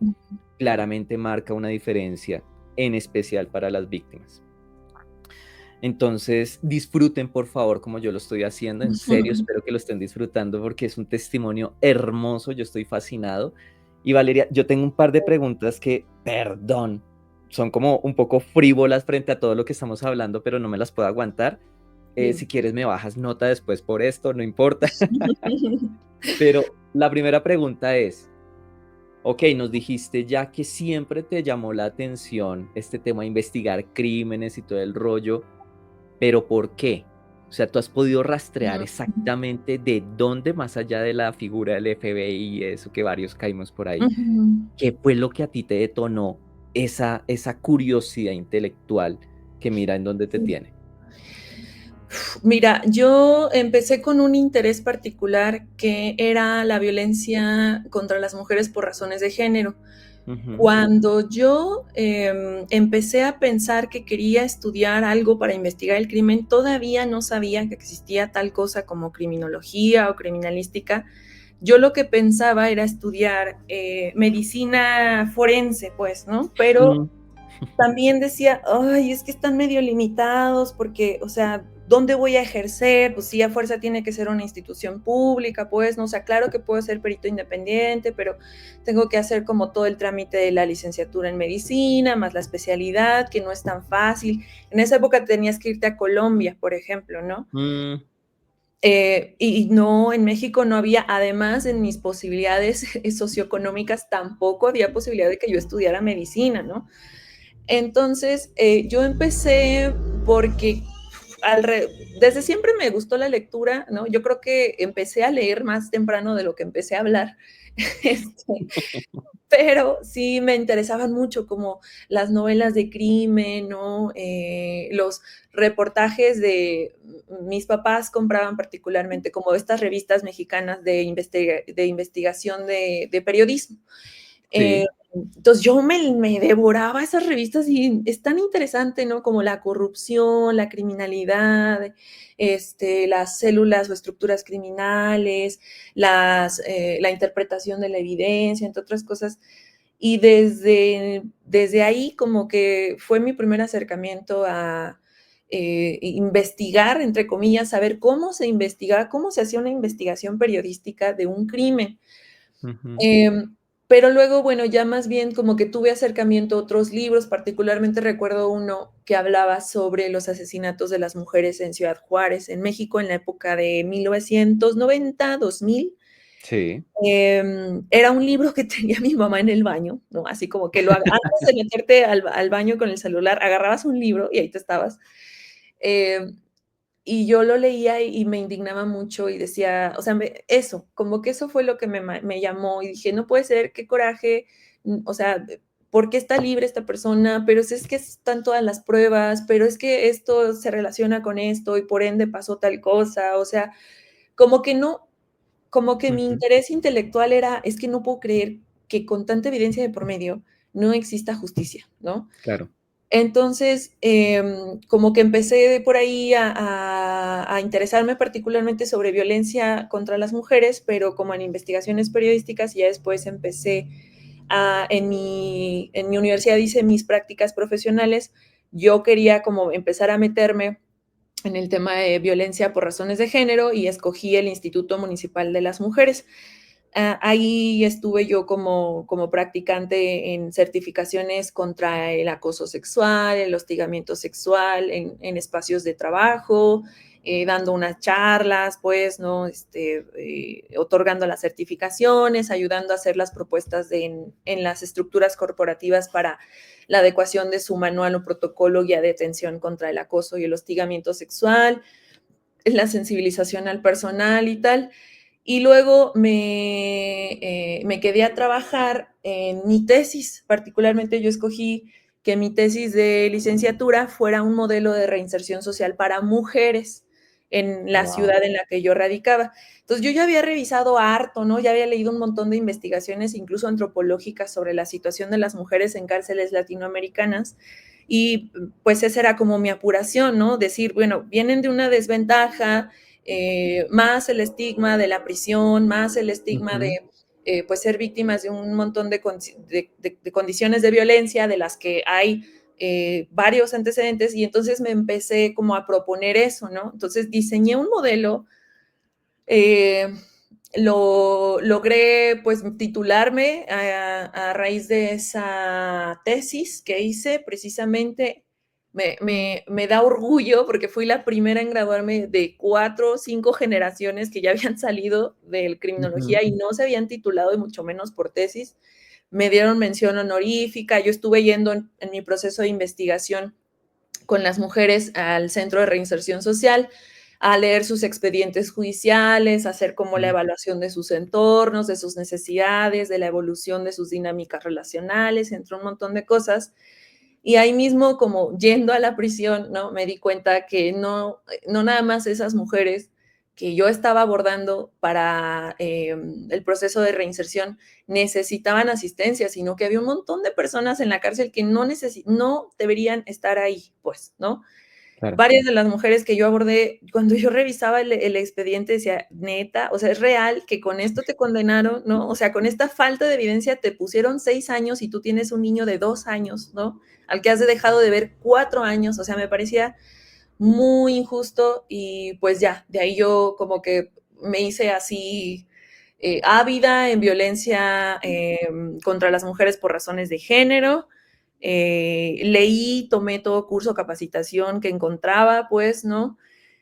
claramente marca una diferencia, en especial para las víctimas. Entonces, disfruten, por favor, como yo lo estoy haciendo. En serio, espero que lo estén disfrutando porque es un testimonio hermoso. Yo estoy fascinado. Y Valeria, yo tengo un par de preguntas que, perdón, son como un poco frívolas frente a todo lo que estamos hablando, pero no me las puedo aguantar. Sí. Si quieres me bajas nota después por esto, no importa. Pero la primera pregunta es, ok, nos dijiste ya que siempre te llamó la atención este tema de investigar crímenes y todo el rollo, pero ¿por qué? O sea, ¿tú has podido rastrear Ujú, exactamente de dónde, más allá de la figura del FBI y eso que varios caímos por ahí, ujú. qué fue lo que a ti te detonó esa curiosidad intelectual que mira en dónde te Sí. tiene? Mira, yo empecé con un interés particular que era la violencia contra las mujeres por razones de género. Ujú, Cuando yo empecé a pensar que quería estudiar algo para investigar el crimen, todavía no sabía que existía tal cosa como criminología o criminalística. Yo lo que pensaba era estudiar medicina forense, pues, ¿no? Pero mm, también decía, ay, es que están medio limitados porque, o sea, ¿dónde voy a ejercer? Pues sí, a fuerza tiene que ser una institución pública, pues, ¿no? O sea, claro que puedo ser perito independiente, pero tengo que hacer como todo el trámite de la licenciatura en medicina, más la especialidad, que no es tan fácil. En esa época tenías que irte a Colombia, por ejemplo, ¿no? mm, Y no, en México no había, además en mis posibilidades socioeconómicas, tampoco había posibilidad de que yo estudiara medicina, ¿no? Entonces, yo empecé porque desde siempre me gustó la lectura, ¿no? Yo creo que empecé a leer más temprano de lo que empecé a hablar, este, pero sí me interesaban mucho como las novelas de crimen, ¿no? Los reportajes de mis papás compraban particularmente como estas revistas mexicanas de investigación de periodismo. Eh, sí, entonces yo me devoraba esas revistas y es tan interesante, ¿no? Como la corrupción, la criminalidad, las células o estructuras criminales, la interpretación de la evidencia, entre otras cosas. Y desde ahí como que fue mi primer acercamiento a investigar, entre comillas, saber cómo se investigaba, cómo se hacía una investigación periodística de un crimen. ujú, Em, pero luego, bueno, ya más bien como que tuve acercamiento a otros libros, particularmente recuerdo uno que hablaba sobre los asesinatos de las mujeres en Ciudad Juárez, en México, en la época de 1990, 2000. sí. Era un libro que tenía mi mamá en el baño, ¿no? Así como que antes de meterte al baño con el celular, agarrabas un libro y ahí te estabas. Em, y yo lo leía y me indignaba mucho y decía, o sea, eso, como que eso fue lo que me llamó y dije, no puede ser, qué coraje, o sea, ¿por qué está libre esta persona? Pero es que están todas las pruebas, pero es que esto se relaciona con esto y por ende pasó tal cosa, o sea, como que no, como que mi Ujú, interés intelectual era, es que no puedo creer que con tanta evidencia de por medio no exista justicia, ¿no? claro. Entonces, como que empecé por ahí a interesarme particularmente sobre violencia contra las mujeres, pero como en investigaciones periodísticas, y ya después empecé en mi universidad hice mis prácticas profesionales, yo quería como empezar a meterme en el tema de violencia por razones de género y escogí el Instituto Municipal de las Mujeres. Ahí estuve yo como practicante en certificaciones contra el acoso sexual, el hostigamiento sexual en espacios de trabajo, dando unas charlas, pues, ¿no? Otorgando las certificaciones, ayudando a hacer las propuestas en las estructuras corporativas para la adecuación de su manual o protocolo guía de atención contra el acoso y el hostigamiento sexual, la sensibilización al personal y tal. Y luego me quedé a trabajar en mi tesis. Particularmente yo escogí que mi tesis de licenciatura fuera un modelo de reinserción social para mujeres en la Wow. ciudad en la que yo radicaba. Entonces yo ya había revisado harto, ¿no? Ya había leído un montón de investigaciones, incluso antropológicas, sobre la situación de las mujeres en cárceles latinoamericanas. Y pues esa era como mi apuración, ¿no? Decir, bueno, vienen de una desventaja, más el estigma de la prisión, más el estigma de pues ser víctimas de un montón de condiciones de violencia de las que hay varios antecedentes y entonces me empecé como a proponer eso, ¿no? Entonces diseñé un modelo eh, logré pues titularme a raíz de esa tesis que hice. Precisamente me da orgullo porque fui la primera en graduarme de 4 o 5 generaciones que ya habían salido de Ujú, criminología y no se habían titulado, y mucho menos por tesis. Me dieron mención honorífica. Yo estuve yendo en mi proceso de investigación con las mujeres al Centro de Reinserción Social a leer sus expedientes judiciales, a hacer como la ujú, evaluación de sus entornos, de sus necesidades, de la evolución de sus dinámicas relacionales, entre un montón de cosas. Y ahí mismo, como yendo a la prisión, ¿no? Me di cuenta que no nada más esas mujeres que yo estaba abordando para el proceso de reinserción necesitaban asistencia, sino que había un montón de personas en la cárcel que no deberían estar ahí, pues, ¿no? claro. Varias de las mujeres que yo abordé, cuando yo revisaba el expediente, decía, neta, o sea, es real que con esto te condenaron, ¿no? O sea, con esta falta de evidencia te pusieron 6 años y tú tienes un niño de 2 años, ¿no? Al que has dejado de ver 4 años. O sea, me parecía muy injusto y pues ya, de ahí yo como que me hice así ávida en violencia contra las mujeres por razones de género. Leí, tomé todo curso, capacitación que encontraba, pues, ¿no?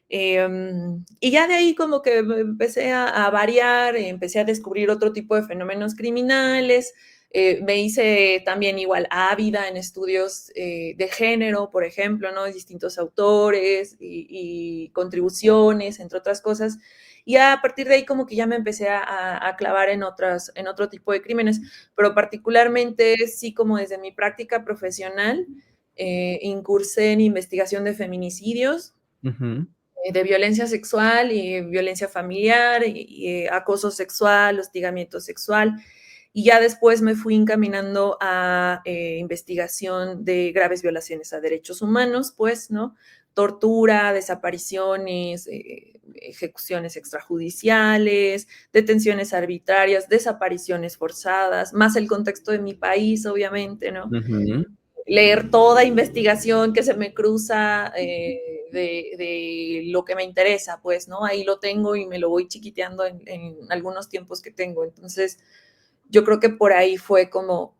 Y ya de ahí como que empecé a variar, empecé a descubrir otro tipo de fenómenos criminales. Me hice también igual ávida en estudios de género, por ejemplo, ¿no? De distintos autores y contribuciones, entre otras cosas. Y a partir de ahí como que ya me empecé a clavar en otro tipo de crímenes, pero particularmente sí como desde mi práctica profesional, incursé en investigación de feminicidios, Ujú, de violencia sexual y violencia familiar, y acoso sexual, hostigamiento sexual. Y ya después me fui encaminando a investigación de graves violaciones a derechos humanos, pues, ¿no? Tortura, desapariciones, ejecuciones extrajudiciales, detenciones arbitrarias, desapariciones forzadas, más el contexto de mi país, obviamente, ¿no? ujú. Leer toda investigación que se me cruza de lo que me interesa, pues, ¿no? Ahí lo tengo y me lo voy chiquiteando en algunos tiempos que tengo. Entonces, yo creo que por ahí fue como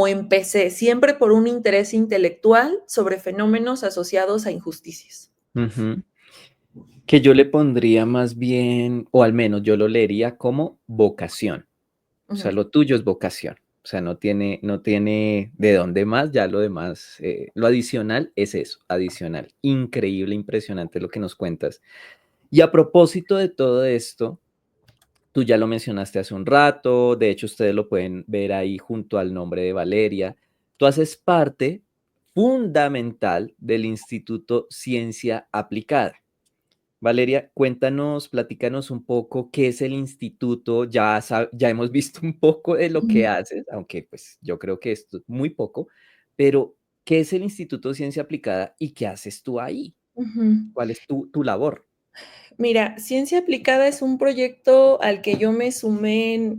empecé, siempre por un interés intelectual sobre fenómenos asociados a injusticias. Ujú. Que yo le pondría más bien, o al menos yo lo leería como vocación. O sea, Ujú, lo tuyo es vocación. O sea, no tiene de dónde más, ya lo demás, lo adicional es eso, adicional. Increíble, impresionante lo que nos cuentas. Y a propósito de todo esto, tú ya lo mencionaste hace un rato, de hecho ustedes lo pueden ver ahí junto al nombre de Valeria. Tú haces parte fundamental del Instituto Ciencia Aplicada. Valeria, cuéntanos, platícanos un poco qué es el instituto. Ya hemos visto un poco de lo que ujú, haces, aunque pues yo creo que esto es muy poco, pero ¿qué es el Instituto de Ciencia Aplicada y qué haces tú ahí? ujú. ¿Cuál es tu labor? Mira, Ciencia Aplicada es un proyecto al que yo me sumé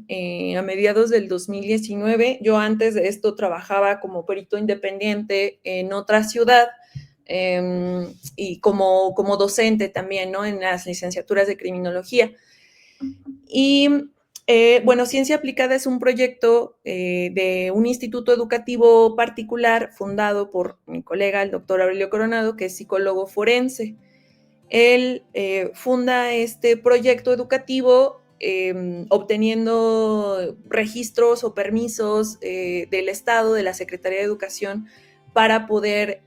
a mediados del 2019. Yo antes de esto trabajaba como perito independiente en otra ciudad, y como docente también, ¿no? En las licenciaturas de criminología. Y bueno, Ciencia Aplicada es un proyecto de un instituto educativo particular fundado por mi colega, el doctor Aurelio Coronado, que es psicólogo forense. Él funda este proyecto educativo obteniendo registros o permisos del Estado, de la Secretaría de Educación, para poder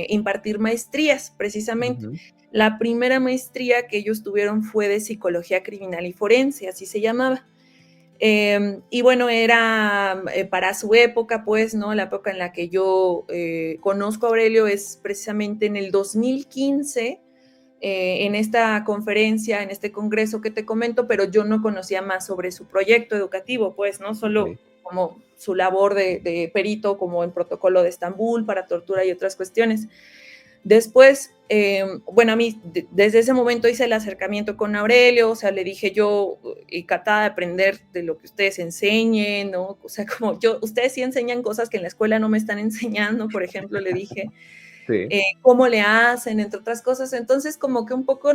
impartir maestrías, precisamente. Ujú, La primera maestría que ellos tuvieron fue de psicología criminal y forense, así se llamaba. Y bueno, era para su época, pues, ¿no? La época en la que yo conozco a Aurelio es precisamente en el 2015, en esta conferencia, en este congreso que te comento, pero yo no conocía más sobre su proyecto educativo, pues, ¿no? Solo okey. como su labor de perito, como en protocolo de Estambul para tortura y otras cuestiones. Después, bueno, a mí desde ese momento hice el acercamiento con Aurelio. O sea, le dije yo, encantada de aprender de lo que ustedes enseñen, ¿no? O sea, como yo, ustedes sí enseñan cosas que en la escuela no me están enseñando, por ejemplo, le dije, Sí. cómo le hacen, entre otras cosas. Entonces, como que un poco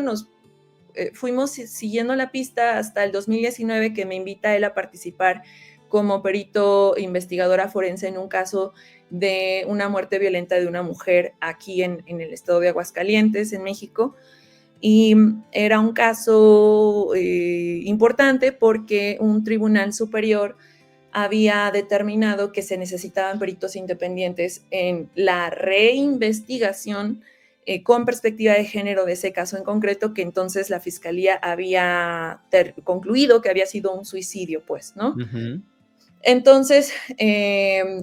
fuimos siguiendo la pista hasta el 2019, que me invita él a participar como perito investigadora forense en un caso de una muerte violenta de una mujer aquí en el estado de Aguascalientes, en México. Y era un caso importante porque un tribunal superior había determinado que se necesitaban peritos independientes en la reinvestigación con perspectiva de género de ese caso en concreto, que entonces la fiscalía había concluido que había sido un suicidio, pues, ¿no? Ujú. Entonces,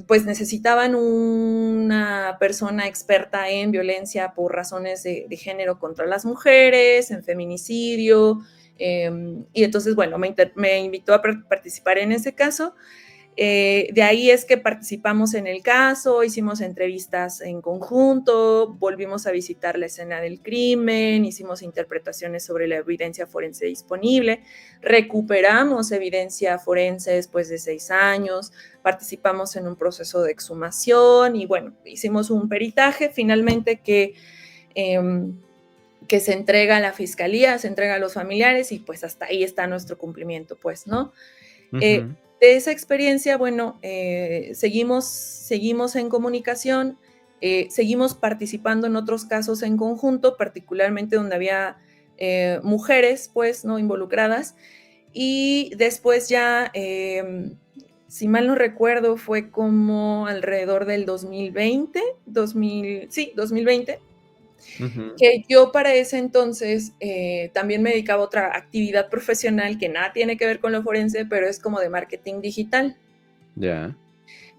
pues necesitaban una persona experta en violencia por razones de género contra las mujeres, en feminicidio, y entonces, bueno, me invitó a participar en ese caso. De ahí es que participamos en el caso, hicimos entrevistas en conjunto, volvimos a visitar la escena del crimen, hicimos interpretaciones sobre la evidencia forense disponible, recuperamos evidencia forense después de 6 años, participamos en un proceso de exhumación y bueno, hicimos un peritaje finalmente que se entrega a la fiscalía, se entrega a los familiares y pues hasta ahí está nuestro cumplimiento, pues, ¿no? Ujú. De esa experiencia, bueno, seguimos en comunicación, seguimos participando en otros casos en conjunto, particularmente donde había mujeres, pues, ¿no? Involucradas. Y después ya, si mal no recuerdo, fue como alrededor del 2020, 2020, Ujú. que yo para ese entonces también me dedicaba a otra actividad profesional que nada tiene que ver con lo forense, pero es como de marketing digital. Ya.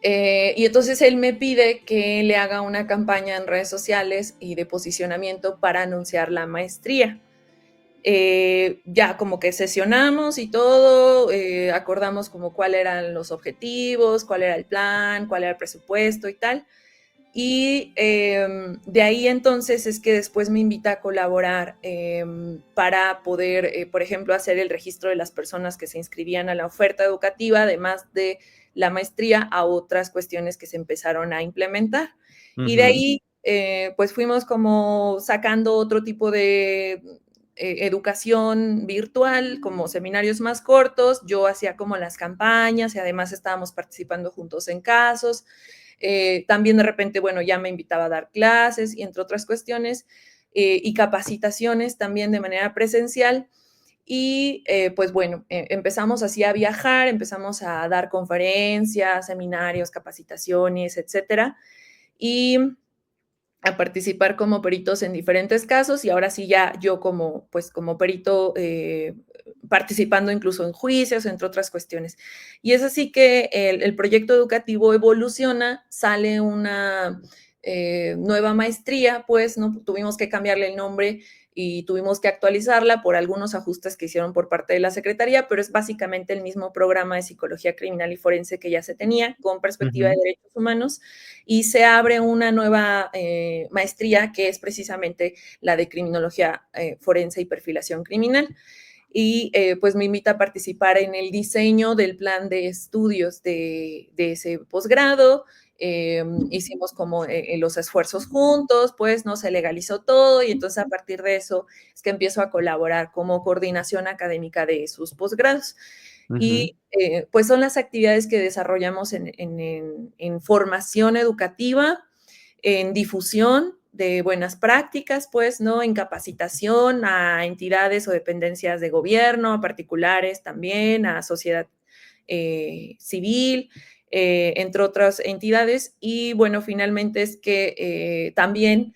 Y entonces él me pide que le haga una campaña en redes sociales y de posicionamiento para anunciar la maestría. Ya como que sesionamos y todo, acordamos como cuáles eran los objetivos, cuál era el plan, cuál era el presupuesto y tal. Y de ahí entonces es que después me invita a colaborar para poder, por ejemplo, hacer el registro de las personas que se inscribían a la oferta educativa, además de la maestría, a otras cuestiones que se empezaron a implementar. Y de Ujú. ahí, pues fuimos como sacando otro tipo de educación virtual, como seminarios más cortos. Yo hacía como las campañas y además estábamos participando juntos en casos. También de repente, bueno, ya me invitaba a dar clases y entre otras cuestiones, y capacitaciones también de manera presencial. Y pues bueno, empezamos así a viajar, empezamos a dar conferencias, seminarios, capacitaciones, etcétera. Y a participar como peritos en diferentes casos y ahora sí ya yo como, pues, como perito participando incluso en juicios, entre otras cuestiones. Y es así que el proyecto educativo evoluciona, sale una nueva maestría, pues, ¿no? Tuvimos que cambiarle el nombre y tuvimos que actualizarla por algunos ajustes que hicieron por parte de la Secretaría, pero es básicamente el mismo programa de psicología criminal y forense que ya se tenía con perspectiva de Ujú. derechos humanos y se abre una nueva maestría que es precisamente la de criminología forense y perfilación criminal. Y pues me invita a participar en el diseño del plan de estudios de ese posgrado. Hicimos como los esfuerzos juntos, pues no se legalizó todo y entonces a partir de eso es que empiezo a colaborar como coordinación académica de sus posgrados. Ujú. Y pues son las actividades que desarrollamos en formación educativa, en difusión de buenas prácticas, pues, ¿no? En capacitación a entidades o dependencias de gobierno, a particulares también, a sociedad civil, entre otras entidades. Y bueno, finalmente es que también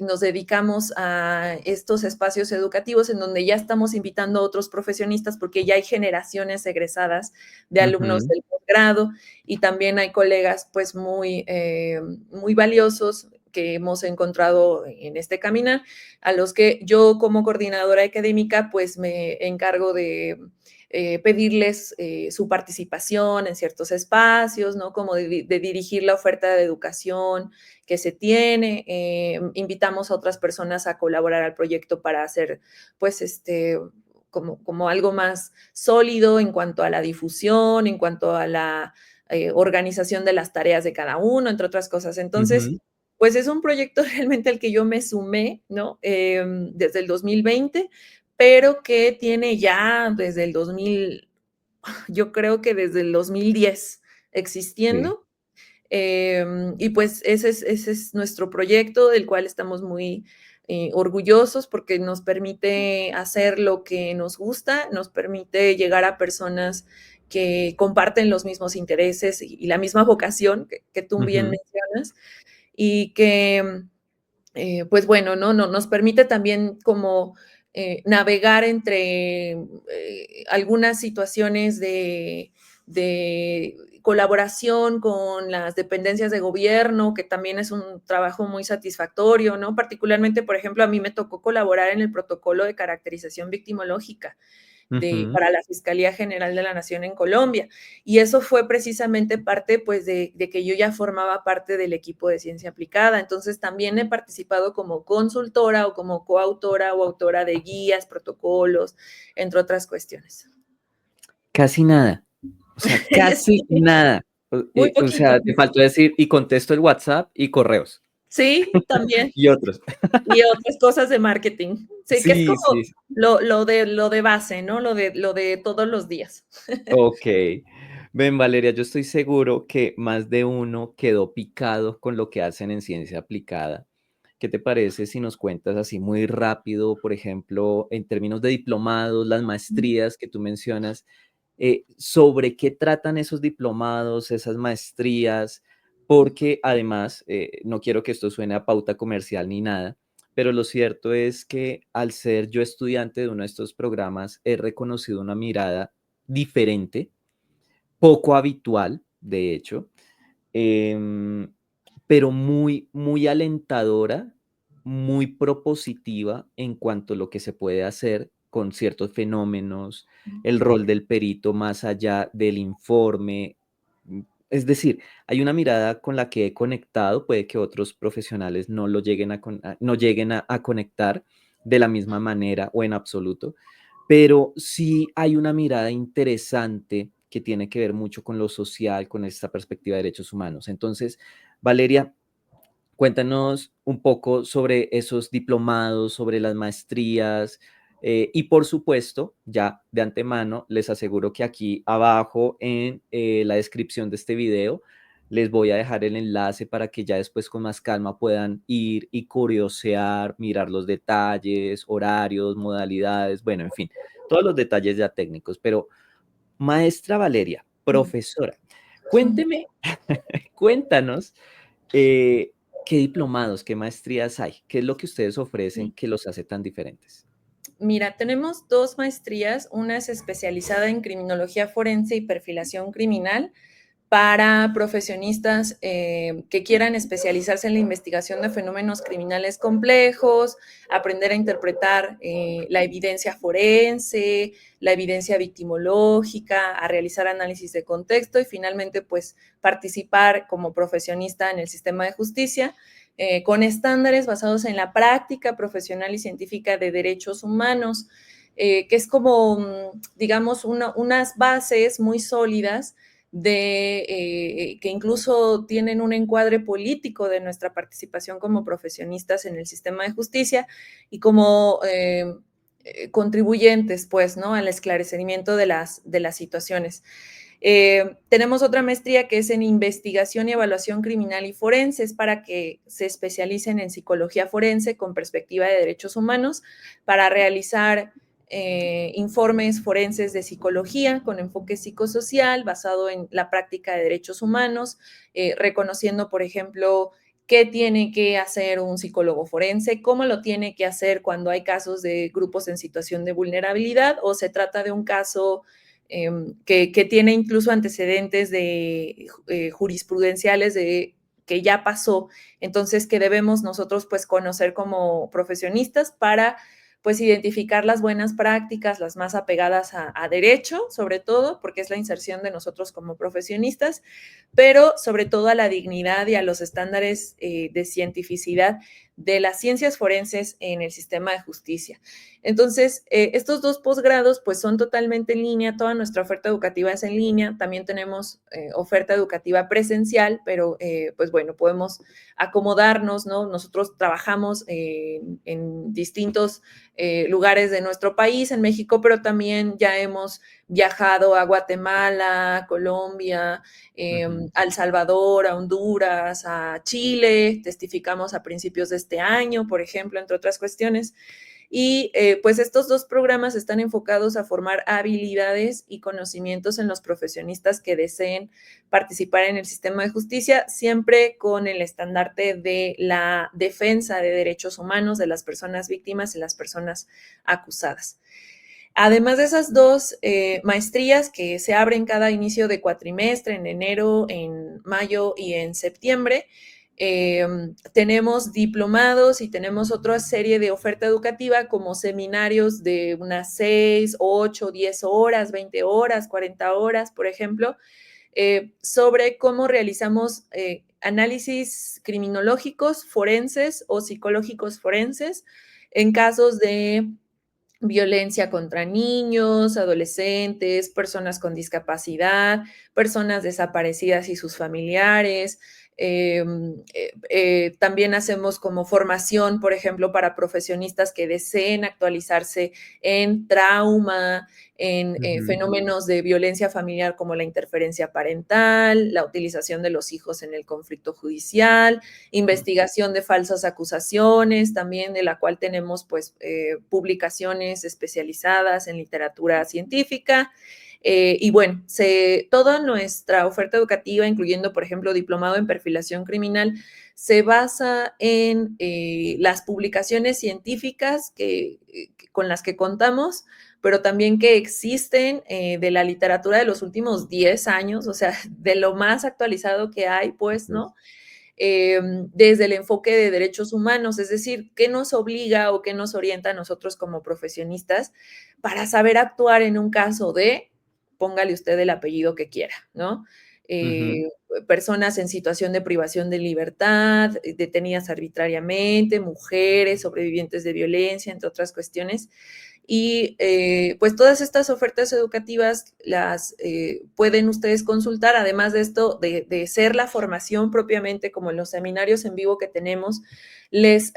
nos dedicamos a estos espacios educativos en donde ya estamos invitando a otros profesionistas porque ya hay generaciones egresadas de alumnos Ujú. del posgrado y también hay colegas pues muy valiosos que hemos encontrado en este caminar, a los que yo como coordinadora académica pues me encargo de pedirles su participación en ciertos espacios, ¿no? Como de dirigir la oferta de educación que se tiene. Invitamos a otras personas a colaborar al proyecto para hacer, pues, como algo más sólido en cuanto a la difusión, en cuanto a la organización de las tareas de cada uno, entre otras cosas. Entonces, Ujú. Pues es un proyecto realmente al que yo me sumé, ¿no? Desde el 2020, pero que tiene ya desde el 2000, yo creo que desde el 2010 Sí. existiendo. Y pues ese es nuestro proyecto, del cual estamos muy orgullosos porque nos permite hacer lo que nos gusta, nos permite llegar a personas que comparten los mismos intereses y la misma vocación que tú bien Ujú. mencionas y que, pues bueno, ¿no? Nos permite también como navegar entre algunas situaciones de colaboración con las dependencias de gobierno, que también es un trabajo muy satisfactorio, ¿no? Particularmente, por ejemplo, a mí me tocó colaborar en el protocolo de caracterización victimológica Ujú. para la Fiscalía General de la Nación en Colombia. Y eso fue precisamente parte, pues, de que yo ya formaba parte del equipo de ciencia aplicada. Entonces, también he participado como consultora o como coautora o autora de guías, protocolos, entre otras cuestiones. Casi nada, o sea, casi Sí, nada. muy O sea, poquito. te faltó decir, y contesto el WhatsApp y correos, Sí, también. y otros. Y otras cosas de marketing. Sí, que es Sí, como sí, sí. lo de base, ¿no? Lo de todos los días. Okey. Ven, Valeria, yo estoy seguro que más de uno quedó picado con lo que hacen en ciencia aplicada. ¿Qué te parece si nos cuentas así muy rápido, por ejemplo, en términos de diplomados, las maestrías que tú mencionas, sobre qué tratan esos diplomados, esas maestrías? Porque además, no quiero que esto suene a pauta comercial ni nada, pero lo cierto es que al ser yo estudiante de uno de estos programas, he reconocido una mirada diferente, poco habitual, de hecho, em, pero muy, muy alentadora, muy propositiva en cuanto a lo que se puede hacer con ciertos fenómenos, el rol del perito más allá del informe. Es decir, hay una mirada con la que he conectado, puede que otros profesionales no lo lleguen no lleguen a conectar de la misma manera o en absoluto, pero sí hay una mirada interesante que tiene que ver mucho con lo social, con esta perspectiva de derechos humanos. Entonces, Valeria, cuéntanos un poco sobre esos diplomados, sobre las maestrías, y por supuesto, ya de antemano, les aseguro que aquí abajo en la descripción de este video les voy a dejar el enlace para que ya después con más calma puedan ir y curiosear, mirar los detalles, horarios, modalidades, bueno, en fin, todos los detalles ya técnicos. Pero, maestra Valeria, profesora, cuénteme, cuéntanos, ¿qué diplomados, qué maestrías hay? ¿Qué es lo que ustedes ofrecen Sí. que los hace tan diferentes? Mira, tenemos 2 maestrías, una es especializada en criminología forense y perfilación criminal para profesionistas, que quieran especializarse en la investigación de fenómenos criminales complejos, aprender a interpretar, la evidencia forense, la evidencia victimológica, a realizar análisis de contexto y finalmente, pues, participar como profesionista en el sistema de justicia, con estándares basados en la práctica profesional y científica de derechos humanos, que es como, digamos, unas bases muy sólidas que incluso tienen un encuadre político de nuestra participación como profesionistas en el sistema de justicia y como contribuyentes, pues, ¿no? Al esclarecimiento de las situaciones. Tenemos otra maestría que es en investigación y evaluación criminal y forense, es para que se especialicen en psicología forense con perspectiva de derechos humanos, para realizar informes forenses de psicología con enfoque psicosocial basado en la práctica de derechos humanos, reconociendo, por ejemplo, qué tiene que hacer un psicólogo forense, cómo lo tiene que hacer cuando hay casos de grupos en situación de vulnerabilidad o se trata de un caso que tiene incluso antecedentes de jurisprudenciales de que ya pasó, entonces que debemos nosotros pues conocer como profesionistas para pues identificar las buenas prácticas, las más apegadas a derecho, sobre todo, porque es la inserción de nosotros como profesionistas, pero sobre todo a la dignidad y a los estándares de cientificidad de las ciencias forenses en el sistema de justicia. Entonces, estos 2 posgrados pues son totalmente en línea, toda nuestra oferta educativa es en línea, también tenemos oferta educativa presencial, pero pues bueno, podemos acomodarnos, ¿no? Nosotros trabajamos en distintos lugares de nuestro país, en México, pero también ya hemos viajado a Guatemala, Colombia, a El Salvador, a Honduras, a Chile, testificamos a principios de este año, por ejemplo, entre otras cuestiones. Y pues estos 2 programas están enfocados a formar habilidades y conocimientos en los profesionistas que deseen participar en el sistema de justicia, siempre con el estandarte de la defensa de derechos humanos de las personas víctimas y las personas acusadas. Además de esas 2 maestrías que se abren cada inicio de cuatrimestre, en enero, en mayo y en septiembre, tenemos diplomados y tenemos otra serie de oferta educativa como seminarios de unas 6, 8, 10 horas, 20 horas, 40 horas, por ejemplo, sobre cómo realizamos análisis criminológicos forenses o psicológicos forenses en casos de violencia contra niños, adolescentes, personas con discapacidad, personas desaparecidas y sus familiares. También hacemos como formación, por ejemplo, para profesionistas que deseen actualizarse en trauma, en fenómenos de violencia familiar como la interferencia parental, la utilización de los hijos en el conflicto judicial, investigación de falsas acusaciones, también de la cual tenemos pues publicaciones especializadas en literatura científica. Y bueno, toda nuestra oferta educativa, incluyendo, por ejemplo, diplomado en perfilación criminal, se basa en las publicaciones científicas con las que contamos, pero también que existen de la literatura de los últimos 10 años, o sea, de lo más actualizado que hay, pues, ¿no? Desde el enfoque de derechos humanos, es decir, qué nos obliga o qué nos orienta a nosotros como profesionistas para saber actuar en un caso de, póngale usted el apellido que quiera, ¿no? Ujú. Personas en situación de privación de libertad, detenidas arbitrariamente, mujeres, sobrevivientes de violencia, entre otras cuestiones. Y pues todas estas ofertas educativas las pueden ustedes consultar, además de esto, de ser la formación propiamente, como en los seminarios en vivo que tenemos, les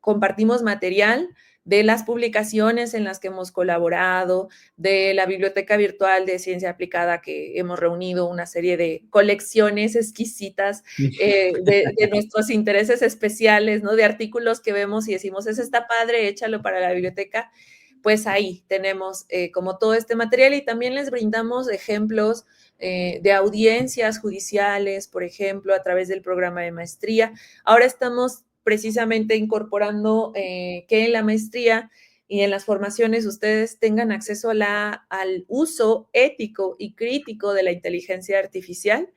compartimos material de las publicaciones en las que hemos colaborado, de la biblioteca virtual de ciencia aplicada que hemos reunido una serie de colecciones exquisitas de nuestros intereses especiales, ¿no? De artículos que vemos y decimos, ese está padre, échalo para la biblioteca. Pues ahí tenemos como todo este material y también les brindamos ejemplos de audiencias judiciales, por ejemplo, a través del programa de maestría. Ahora estamos precisamente incorporando que en la maestría y en las formaciones ustedes tengan acceso al uso ético y crítico de la inteligencia artificial,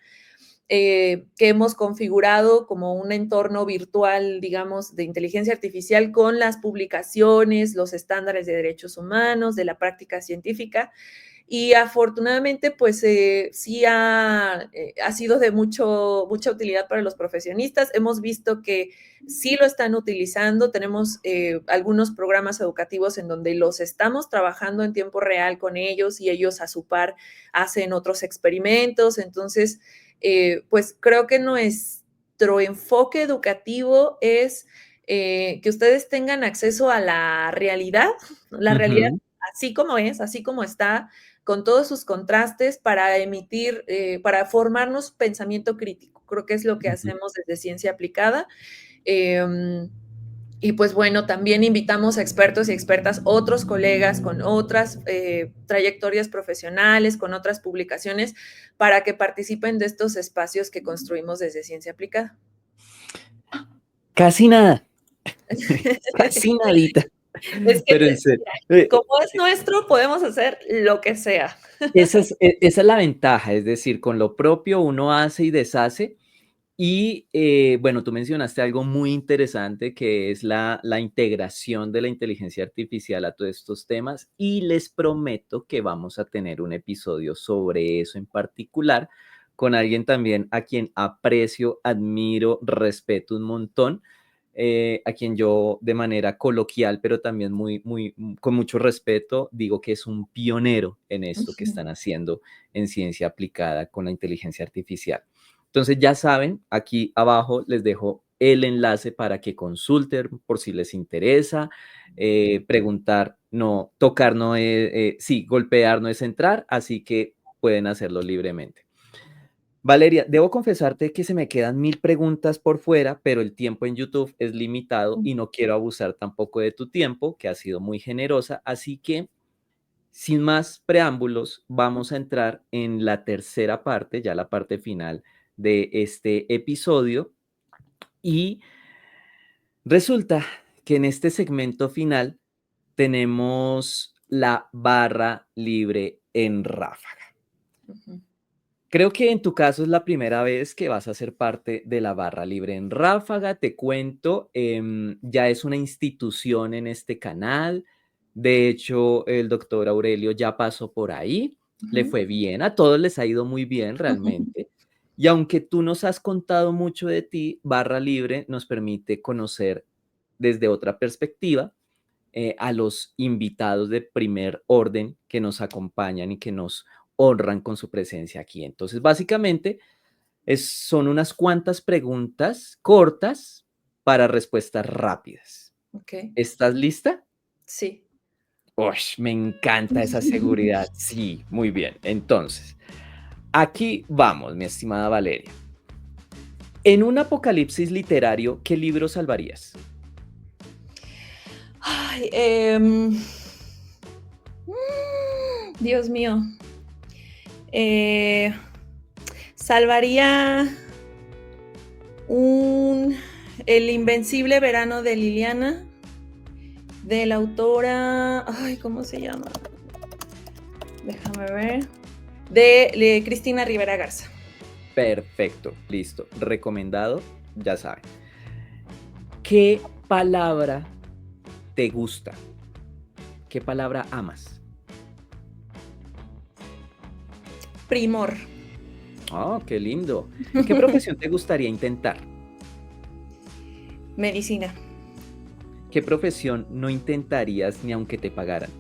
que hemos configurado como un entorno virtual, digamos, de inteligencia artificial con las publicaciones, los estándares de derechos humanos, de la práctica científica. Y afortunadamente, pues sí ha sido de mucha utilidad para los profesionistas. Hemos visto que sí lo están utilizando. Tenemos algunos programas educativos en donde los estamos trabajando en tiempo real con ellos y ellos a su par hacen otros experimentos. Entonces, pues creo que nuestro enfoque educativo es que ustedes tengan acceso a la realidad Ujú. así como es, así como está, con todos sus contrastes para emitir, para formarnos pensamiento crítico. Creo que es lo que Ujú. hacemos desde Ciencia Aplicada. Y pues bueno, también invitamos a expertos y expertas, otros colegas con otras trayectorias profesionales, con otras publicaciones, para que participen de estos espacios que construimos desde Ciencia Aplicada. Casi nada, casi nadita, Es que pero en serio, como es nuestro, podemos hacer lo que sea. esa es la ventaja, es decir, con lo propio uno hace y deshace. Y bueno, tú mencionaste algo muy interesante que es la integración de la inteligencia artificial a todos estos temas y les prometo que vamos a tener un episodio sobre eso en particular con alguien también a quien aprecio, admiro, respeto un montón, a quien yo de manera coloquial, pero también con mucho respeto, digo que es un pionero en esto que Ujú. están haciendo en ciencia aplicada con la inteligencia artificial. Entonces ya saben, aquí abajo les dejo el enlace para que consulten por si les interesa. Preguntar, no, tocar no es, sí, golpear no es entrar, así que pueden hacerlo libremente. Valeria, debo confesarte que se me quedan 1000 preguntas por fuera, pero el tiempo en YouTube es limitado y no quiero abusar tampoco de tu tiempo, que ha sido muy generosa. Así que, sin más preámbulos, vamos a entrar en la tercera parte, ya la parte final de este episodio. Y resulta que en este segmento final tenemos la barra libre en ráfaga. Ujú. Creo que en tu caso es la primera vez que vas a ser parte de la barra libre en ráfaga. Te cuento, ya es una institución en este canal. De hecho, el doctor Aurelio ya pasó por ahí, le Ujú. fue bien, a todos les ha ido muy bien realmente. Y aunque tú nos has contado mucho de ti, barra libre nos permite conocer desde otra perspectiva a los invitados de primer orden que nos acompañan y que nos honran con su presencia aquí. Entonces, básicamente, son unas cuantas preguntas cortas para respuestas rápidas. Ok, ¿Estás lista? sí. Ush, me encanta esa seguridad. Sí, muy bien. Entonces, aquí vamos, mi estimada Valeria. En un apocalipsis literario, ¿qué libro salvarías? Ay, Dios mío. Eh, salvaría un El invencible verano de Liliana, de la autora, ay, ¿cómo se llama? Déjame ver. De Cristina Rivera Garza. Perfecto, listo. Recomendado, ya saben. ¿Qué palabra te gusta? ¿Qué palabra amas? Primor. Oh, qué lindo. ¿Qué profesión te gustaría intentar? Medicina. ¿Qué profesión no intentarías ni aunque te pagaran?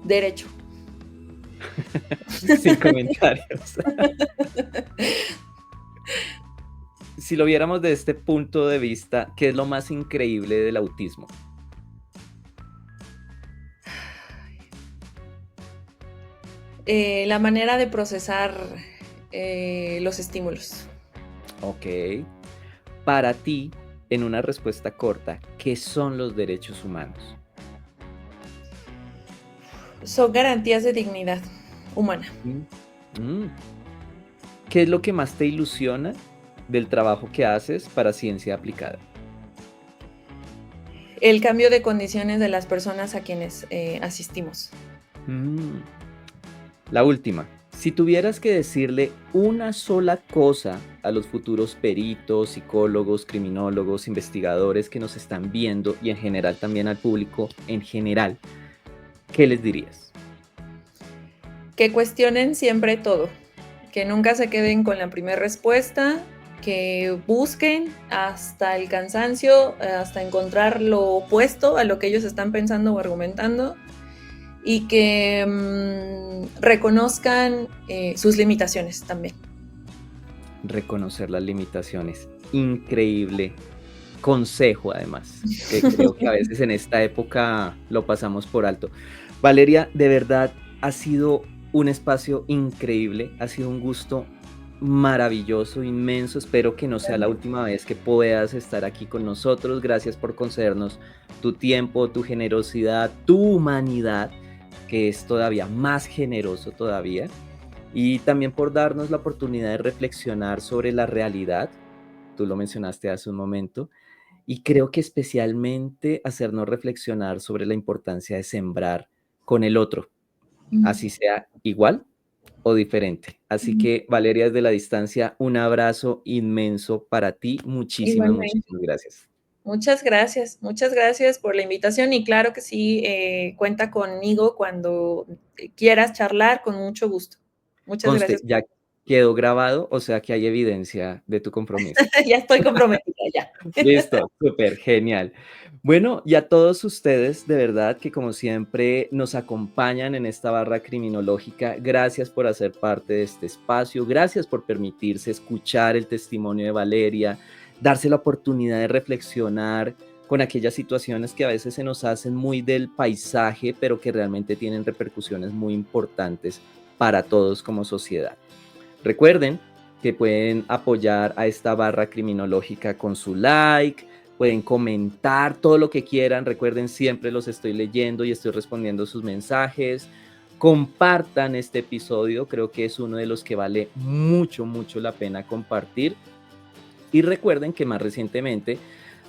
Derecho. Sin comentarios. Si lo viéramos de este punto de vista, ¿qué es lo más increíble del autismo? La manera de procesar los estímulos. Ok. Para ti, en una respuesta corta, ¿qué son los derechos humanos? Son garantías de dignidad humana. Mm, mm. ¿Qué es lo que más te ilusiona del trabajo que haces para ciencia aplicada? El cambio de condiciones de las personas a quienes asistimos. Mm. La última. Si tuvieras que decirle una sola cosa a los futuros peritos, psicólogos, criminólogos, investigadores que nos están viendo y en general también al público en general, ¿qué les dirías? Que cuestionen siempre todo, que nunca se queden con la primera respuesta, que busquen hasta el cansancio, hasta encontrar lo opuesto a lo que ellos están pensando o argumentando, y que reconozcan sus limitaciones también. Reconocer las limitaciones. Increíble consejo, además, que creo que a veces en esta época lo pasamos por alto. Valeria, de verdad, ha sido un espacio increíble, ha sido un gusto maravilloso, inmenso. Espero que no sea la última vez que puedas estar aquí con nosotros. Gracias por concedernos tu tiempo, tu generosidad, tu humanidad, que es todavía más generoso todavía, y también por darnos la oportunidad de reflexionar sobre la realidad. Tú lo mencionaste hace un momento, y creo que especialmente hacernos reflexionar sobre la importancia de sembrar con el otro, así sea igual o diferente. Así que, Valeria, desde la distancia, un abrazo inmenso para ti. Muchísimas, Igualmente. muchísimas gracias. Muchas gracias por la invitación y claro que sí, cuenta conmigo cuando quieras charlar con mucho gusto. Muchas Conste, gracias. ya Quedó grabado, o sea que hay evidencia de tu compromiso. Ya estoy comprometida, ya. Listo, súper, genial. Bueno, y a todos ustedes, de verdad que como siempre nos acompañan en esta barra criminológica, gracias por hacer parte de este espacio, gracias por permitirse escuchar el testimonio de Valeria, darse la oportunidad de reflexionar con aquellas situaciones que a veces se nos hacen muy del paisaje, pero que realmente tienen repercusiones muy importantes para todos como sociedad. Recuerden que pueden apoyar a esta barra criminológica con su like, pueden comentar todo lo que quieran. Recuerden, siempre los estoy leyendo y estoy respondiendo sus mensajes. Compartan este episodio, creo que es uno de los que vale mucho, mucho la pena compartir. Y recuerden que más recientemente,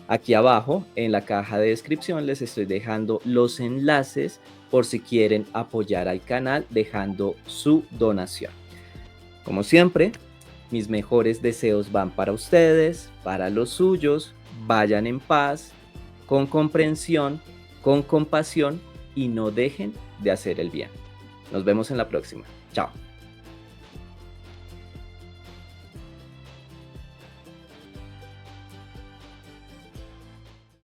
aquí abajo en la caja de descripción les estoy dejando los enlaces por si quieren apoyar al canal dejando su donación. Como siempre, mis mejores deseos van para ustedes, para los suyos. Vayan en paz, con comprensión, con compasión y no dejen de hacer el bien. Nos vemos en la próxima. Chao.